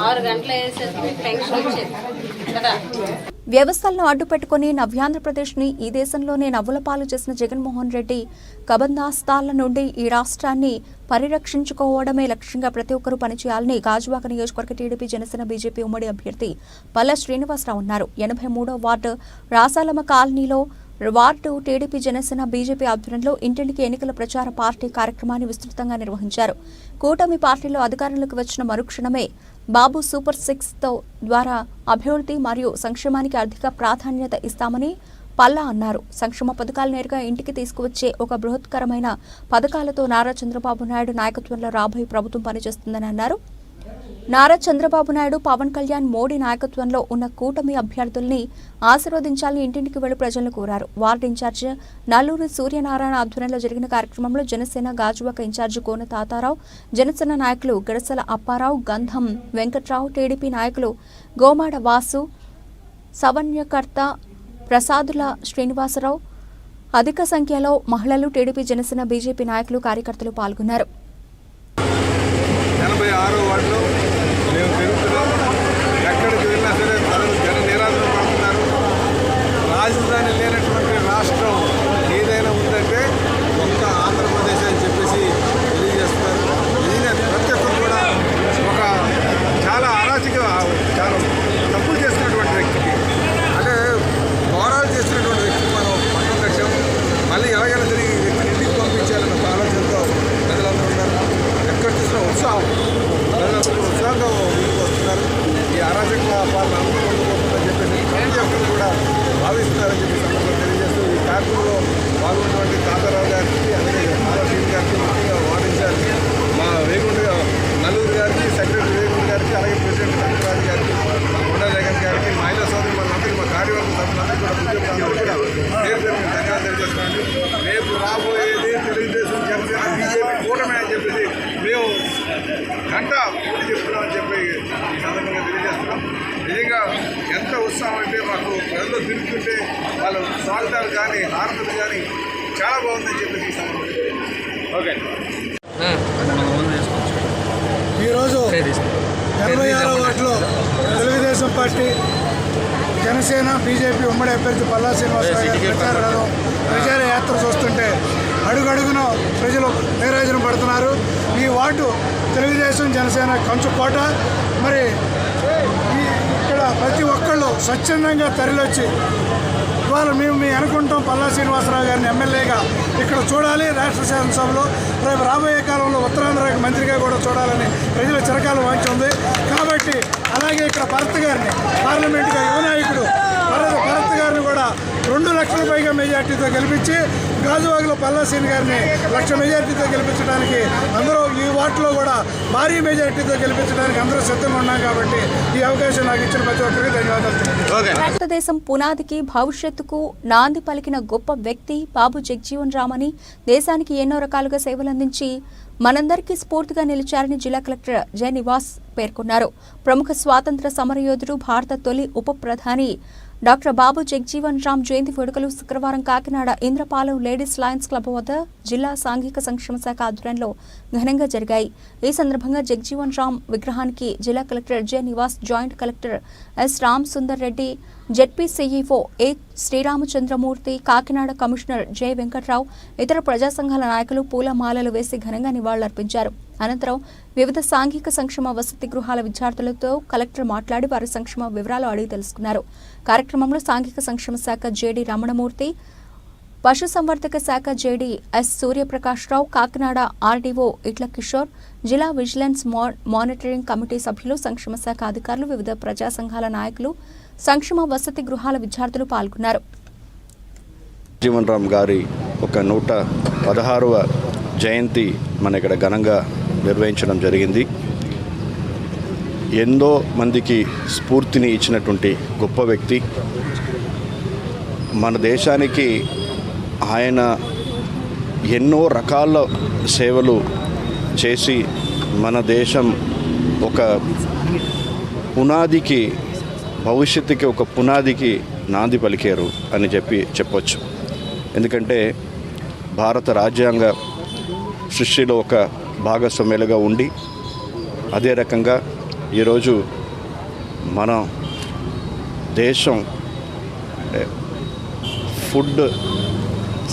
6 గంటలు అయ్యేసరికి మీకు పెన్షన్ వచ్చేది కదా. వ్యవస్థలను అడ్డుపెట్టుకుని నవ్యాంధ్రప్రదేశ్ ని ఈ దేశంలోనే నవ్వుల పాలు చేసిన జగన్మోహన్ రెడ్డి కబందాస్తాల నుండి ఈ రాష్ట్రాన్ని పరిరక్షించుకోవడమే లక్ష్యంగా ప్రతి ఒక్కరూ పనిచేయాలని గాజువాక నియోజకవర్గ టీడీపీ, జనసేన, బీజేపీ ఉమ్మడి అభ్యర్థి పల్లా శ్రీనివాసరావు అన్నారు. 83వ వార్డు రాసాలమ్మ కాలనీలో వార్డు టీడీపీ జనసేన బీజేపీ ఆధ్వర్యంలో ఇంటింటికి ఎన్నికల ప్రచార పార్టీ కార్యక్రమాన్ని విస్తృతంగా నిర్వహించారు. కూటమి పార్టీలో అధికారంలోకి వచ్చిన మరుక్షణమే బాబు సూపర్ 6 ద్వారా అభివృద్ధి మరియు సంక్షేమానికి అధిక ప్రాధాన్యత ఇస్తామని పల్లా అన్నారు. సంక్షేమ పథకాలు నేరుగా ఇంటికి తీసుకువచ్చే ఒక బృహత్కరమైన పథకాలతో నారా చంద్రబాబు నాయుడు నాయకత్వంలో రాబోయే ప్రభుత్వం పనిచేస్తుందని అన్నారు. నారా చంద్రబాబు నాయుడు, పవన్ కళ్యాణ్, మోడీ నాయకత్వంలో ఉన్న కూటమి అభ్యర్థుల్ని ఆశీర్వదించాలని ఇంటింటికి వెళ్లి ప్రజలను కోరారు. వార్డు ఇన్ఛార్జ్ నల్లూరి సూర్యనారాయణ ఆధ్వర్యంలో జరిగిన కార్యక్రమంలో జనసేన గాజువాక ఇన్ఛార్జ్ కోన తాతారావు, జనసేన నాయకులు గడసల అప్పారావు, గంధం వెంకట్రావు, టీడీపీ నాయకులు గోమాడ వాసు, సమన్వయకర్త ప్రసాదుల శ్రీనివాసరావు, అధిక సంఖ్యలో మహిళలు, టీడీపీ జనసేన బీజేపీ నాయకులు, కార్యకర్తలు పాల్గొన్నారు. 86వ వార్డులో మేము తిరుగుతున్నాం. ఎక్కడికి వెళ్ళినా సరే ప్రజలు జన నిరాదరణ పడుతున్నారు. రాజధాని లేనటువంటి రాష్ట్రం ఏదైనా ఉందంటే ఒక్క ఆంధ్రప్రదేశ్ అని చెప్పేసి తెలియజేస్తున్నారు. ఇది ప్రతి ఒక్కరు కూడా ఒక చాలా అరాచక, చాలా తప్పులు చేస్తున్నటువంటి వ్యక్తికి, అంటే ఘోరాలు చేస్తున్నటువంటి వ్యక్తికి మనం పట్టణ లక్ష్యం మళ్ళీ ఎలాగైనా తిరిగి ఈ వ్యక్తిని ఇంటికి పంపించాలన్న ఒక ఆలోచనతో ప్రజలందరూ ఉన్నారు. ఎక్కడ చూసిన ఉత్సాహం, ప్రజలందరూ ఉత్సాహంగా ముందుకు వస్తున్నారు. ఈ అరాచక పాలన అందరూ ముందుకోతుందని చెప్పేసి ప్రతి ఒక్కరు కూడా భావిస్తున్నారని చెప్పి సందర్భంగా తెలియజేస్తూ ఈ కార్యక్రమంలో పాల్గొన్నటువంటి తాతారావు గారికి, అలాగే ఆర్ఆర్సీని గారికి, ముఖ్యంగా వాదించాలి మా వేగుండ నలుగురు గారికి, సెక్రటరీ వేగుండ గారికి, అలాగే ప్రెసిడెంట్ రంగరాజు గారికి, కొండా జగన్ గారికి, మహిళా సోదరు మనందరికీ, మా కార్యవర్గ సభ్యులందరూ కూడా పేరు ధన్యవాదాలు తెలియజేస్తున్నాను. రేపు రాబోయేది తెలుగుదేశం, జనసేన, బీజేపీ కూటమి అని చెప్పేసి మేము గంట పూర్తి చెప్తున్నామని చెప్పి ఈ సందర్భంగా తెలియజేస్తున్నాం. నిజంగా ఎంత ఉత్సాహం అంటే మాకు ప్రజలు తిరుగుతుంటే వాళ్ళు స్వాగతాలు కానీ, హారతులు కానీ చాలా బాగుందని చెప్పేసి ఈ సందర్భంగా ఓకే. ఈరోజు 86వ వార్డులో తెలుగుదేశం పార్టీ, జనసేన, బీజేపీ ఉమ్మడి అభ్యర్థి పల్లా శ్రీనివాసరావు ప్రచార యాత్ర చూస్తుంటే అడుగడుగున ప్రజలు నీరాజనం పడుతున్నారు. ఈ వార్డు తెలుగుదేశం, జనసేన కంచుకోట. మరి ఇక్కడ ప్రతి ఒక్కళ్ళు స్వచ్ఛందంగా తరలివచ్చి ఇవాళ మేము అనుకుంటాం పల్లా శ్రీనివాసరావు గారిని ఎమ్మెల్యేగా ఇక్కడ చూడాలి, రాష్ట్ర శాసనసభలో రేపు రాబోయే కాలంలో ఉత్తరాంధ్రకి మంత్రిగా కూడా చూడాలని ప్రజల చిరకాలం వాంఛ ఉంది. కాబట్టి అలాగే ఇక్కడ భరత్ గారిని పార్లమెంటుగా యువ నాయకుడు భరత్ గారిని కూడా 2 లక్షల పైగా మెజార్టీతో గెలిపించి, గాజువాకలో పల్లా శ్రీని గారిని 1 లక్ష మెజార్టీతో గెలిపించడానికి అందరూ ఈ వార్డులో కూడా భారీ మెజార్టీతో గెలిపించడానికి అందరూ సిద్ధంగా ఉన్నాం. కాబట్టి ఈ అవకాశం నాకు ఇచ్చిన ప్రతి ఒక్కరికి ధన్యవాదాలు. భారతదేశం పునాదికి, భవిష్యత్తుకు నాంది పలికిన గొప్ప వ్యక్తి బాబు జగజీవన్ రామ్ అని, దేశానికి ఎన్నో రకాలుగా సేవలందించి మనందరికీ స్ఫూర్తిగా నిలిచారని జిల్లా కలెక్టర్ జె నివాస్ పేర్కొన్నారు. ప్రముఖ స్వాతంత్ర సమరయోధుడు, భారత తొలి ఉప ప్రధాని డాక్టర్ బాబు జగజీవన్ రామ్ జయంతి వేడుకలు శుక్రవారం Kakinada Indrapalem ladies Lions club వద్ద జిల్లా సాంఘిక సంక్షేమ శాఖ ఆధ్వర్యంలో ఘనంగా జరిగాయి. ఈ సందర్భంగా జగజీవన్ రామ్ విగ్రహానికి జిల్లా collector J Nivas, joint collector S Ram Sundar Reddy, ZP CEO ఏ శ్రీరామచంద్రమూర్తి, కాకినాడ కమిషనర్ జె వెంకట్రావు, ఇతర ప్రజా సంఘాల నాయకులు పూలమాలలు వేసి ఘనంగా నివాళులర్పించారు. అనంతరం వివిధ సాంఘిక సంక్షేమ వసతి గృహాల విద్యార్థులతో కలెక్టర్ మాట్లాడి వారి సంక్షేమ వివరాలు అడిగి తెలుసుకున్నారు. కార్యక్రమంలో సాంఘిక సంక్షేమ శాఖ జేడి రమణమూర్తి, పశుసంవర్ధక శాఖ JD S Suryaprakashrao, Kakinada RDO Itla Kishore, జిల్లా విజిలెన్స్ మానిటరింగ్ కమిటీ సభ్యులు, సంక్షేమ శాఖ అధికారులు, వివిధ ప్రజా సంఘాల నాయకులు, సంక్షేమ వసతి గృహాల విద్యార్థులు పాల్గొన్నారు. జీవన్ రామ్ గారి ఒక 116వ జయంతి మన ఇక్కడ ఘనంగా నిర్వహించడం జరిగింది. ఎంతో మందికి స్ఫూర్తిని ఇచ్చినటువంటి గొప్ప వ్యక్తి. మన దేశానికి ఆయన ఎన్నో రకాల సేవలు చేసి మన దేశం ఒక పునాదికి, భవిష్యత్తుకి ఒక పునాదికి నాంది పలికారు అని చెప్పొచ్చు. ఎందుకంటే భారత రాజ్యాంగ సృష్టిలో ఒక భాగస్వామ్యులుగా ఉండి, అదే రకంగా ఈరోజు మన దేశం ఫుడ్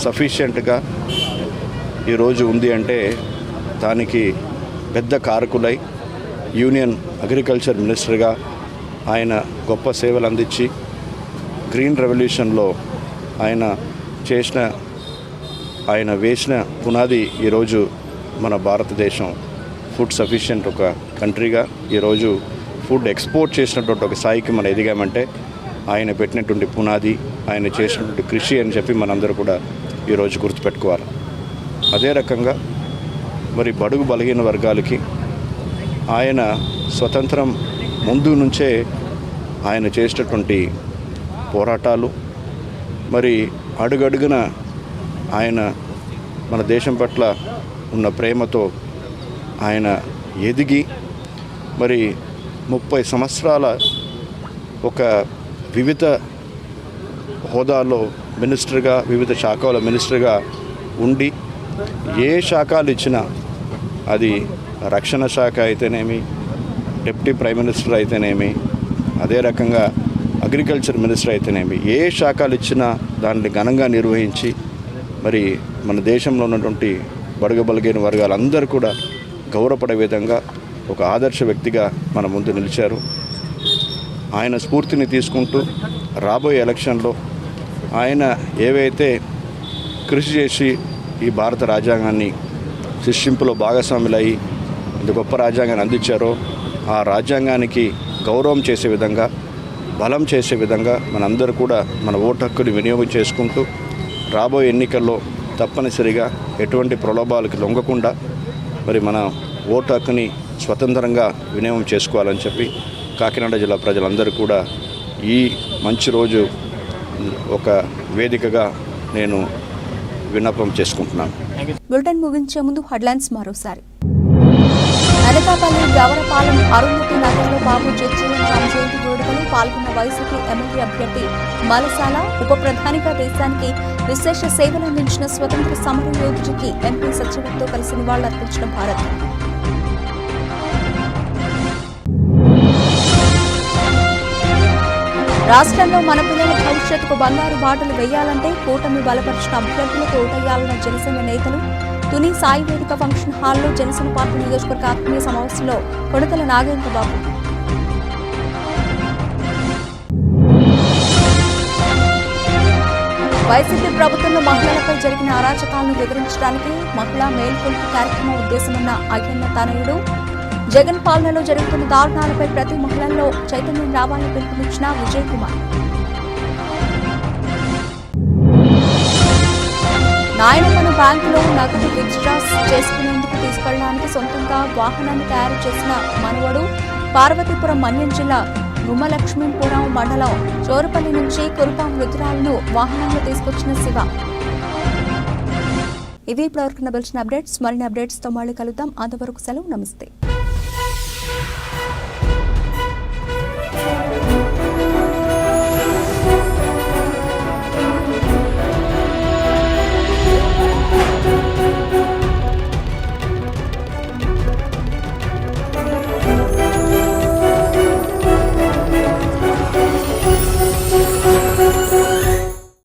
సఫిషియెంట్గా ఈరోజు ఉంది అంటే దానికి పెద్ద కారకులై యూనియన్ అగ్రికల్చర్ మినిస్టర్గా ఆయన గొప్ప సేవలు అందించి గ్రీన్ రెవల్యూషన్లో ఆయన వేసిన పునాది ఈరోజు మన భారతదేశం ఫుడ్ సఫిషియెంట్ ఒక కంట్రీగా ఈరోజు ఫుడ్ ఎక్స్పోర్ట్ చేసినటువంటి ఒక స్థాయికి మనం ఎదిగామంటే ఆయన పెట్టినటువంటి పునాది, ఆయన చేసినటువంటి కృషి అని చెప్పి మనందరూ కూడా ఈరోజు గుర్తుపెట్టుకోవాలి. అదే రకంగా మరి బడుగు బలహీన వర్గాలకి ఆయన స్వతంత్రం ముందు నుంచే ఆయన చేసినటువంటి పోరాటాలు, మరి అడుగడుగున ఆయన మన దేశం పట్ల ఉన్న ప్రేమతో ఆయన ఎదిగి మరి 30 సంవత్సరాల ఒక వివిధ హోదాలో మినిస్టర్గా, వివిధ శాఖల మినిస్టర్గా ఉండి ఏ శాఖలు ఇచ్చినా, అది రక్షణ శాఖ అయితేనేమి, డిప్యూటీ ప్రైమ్ మినిస్టర్ అయితేనేమి, అదే రకంగా అగ్రికల్చర్ మినిస్టర్ అయితేనేమి, ఏ శాఖలు ఇచ్చినా దాన్ని ఘనంగా నిర్వహించి మరి మన దేశంలో ఉన్నటువంటి బడుగు బలహీన వర్గాలందరూ కూడా గౌరవపడే విధంగా ఒక ఆదర్శ వ్యక్తిగా మన ముందు నిలిచారు. ఆయన స్ఫూర్తిని తీసుకుంటూ రాబోయే ఎలక్షన్లో ఆయన ఏవైతే కృషి చేసి ఈ భారత రాజ్యాంగాన్ని సృష్టింపులో భాగస్వాములయ్యి ఇంత గొప్ప రాజ్యాంగాన్ని అందించారో ఆ రాజ్యాంగానికి గౌరవం చేసే విధంగా, బలం చేసే విధంగా మనందరూ కూడా మన ఓటు హక్కుని వినియోగం చేసుకుంటూ రాబోయే ఎన్నికల్లో తప్పనిసరిగా ఎటువంటి ప్రలోభాలకు లొంగకుండా మరి మన ఓటు హక్కుని స్వతంత్రంగా వినియోగం చేసుకోవాలని చెప్పి కాకినాడ జిల్లా ప్రజలందరూ కూడా ఈ మంచి రోజు ఒక వేదికగా నేను విన్నపం చేసుకుంటున్నాను. బులెటిన్ ముగించే ముందు హెడ్లైన్స్ మరోసారి. అనకాపల్లి గవరపాలెం అరుంధతి నగర్లో బాబు జగ్జీవన్ రామ్ జయంతి వేడుకలు పాల్గొన్న వైసీపీ ఎమ్మెల్యే అభ్యర్థి మలసాల. ఉప ప్రధానిగా దేశానికి విశేష సేవలు అందించిన స్వతంత్ర సమర యోధుడికి ఎంపీ సత్యవతితో కలిసి నివాళులర్పించిన భారత్. రాష్ట్రంలో మన పిల్లల భవిష్యత్తుకు బంగారు బాటలు వేయాలంటే కూటమి బలపరిచిన అభ్యర్థులకు ఓటేయాలన్న జనసేన నేతలు. తుని సాయి వేదిక ఫంక్షన్ హాల్లో జనసేన పార్టీ నియోజకవర్గ ఆత్మీయ సమావేశంలో కొడతల నాగేంద్రబాబు. వైసీపీ ప్రభుత్వంలో మహిళలపై జరిగిన అరాచకాలను వివరించడానికి మహిళా మేల్కొల్పు కార్యక్రమం ఉద్దేశమున్న అయ్యన్న తనయుడు. జగన్ పాలనలో జరుగుతున్న దారుణాలపై ప్రతి మహిళల్లో చైతన్యం రావాలని పిలుపునిచ్చిన విజయ్ కుమార్. నాయనమ్మను బ్యాంకులో నగదు విత్డ్రాస్ చేసుకునేందుకు తీసుకెళ్లడానికి సొంతంగా వాహనాన్ని తయారు చేసిన మనవడు. పార్వతీపురం మన్యం జిల్లా గుమ్మలక్ష్మీపురం మండలం చోరుపల్లి నుంచి కురుపాం వృద్ధురాలను వాహనంలో తీసుకొచ్చిన శివ. ఇవి ఇప్పటివరకు లభించిన అప్డేట్స్. మరిన్ని అప్డేట్స్తో మళ్ళీ కలుద్దాం. అంతవరకు సెలవు. నమస్తే.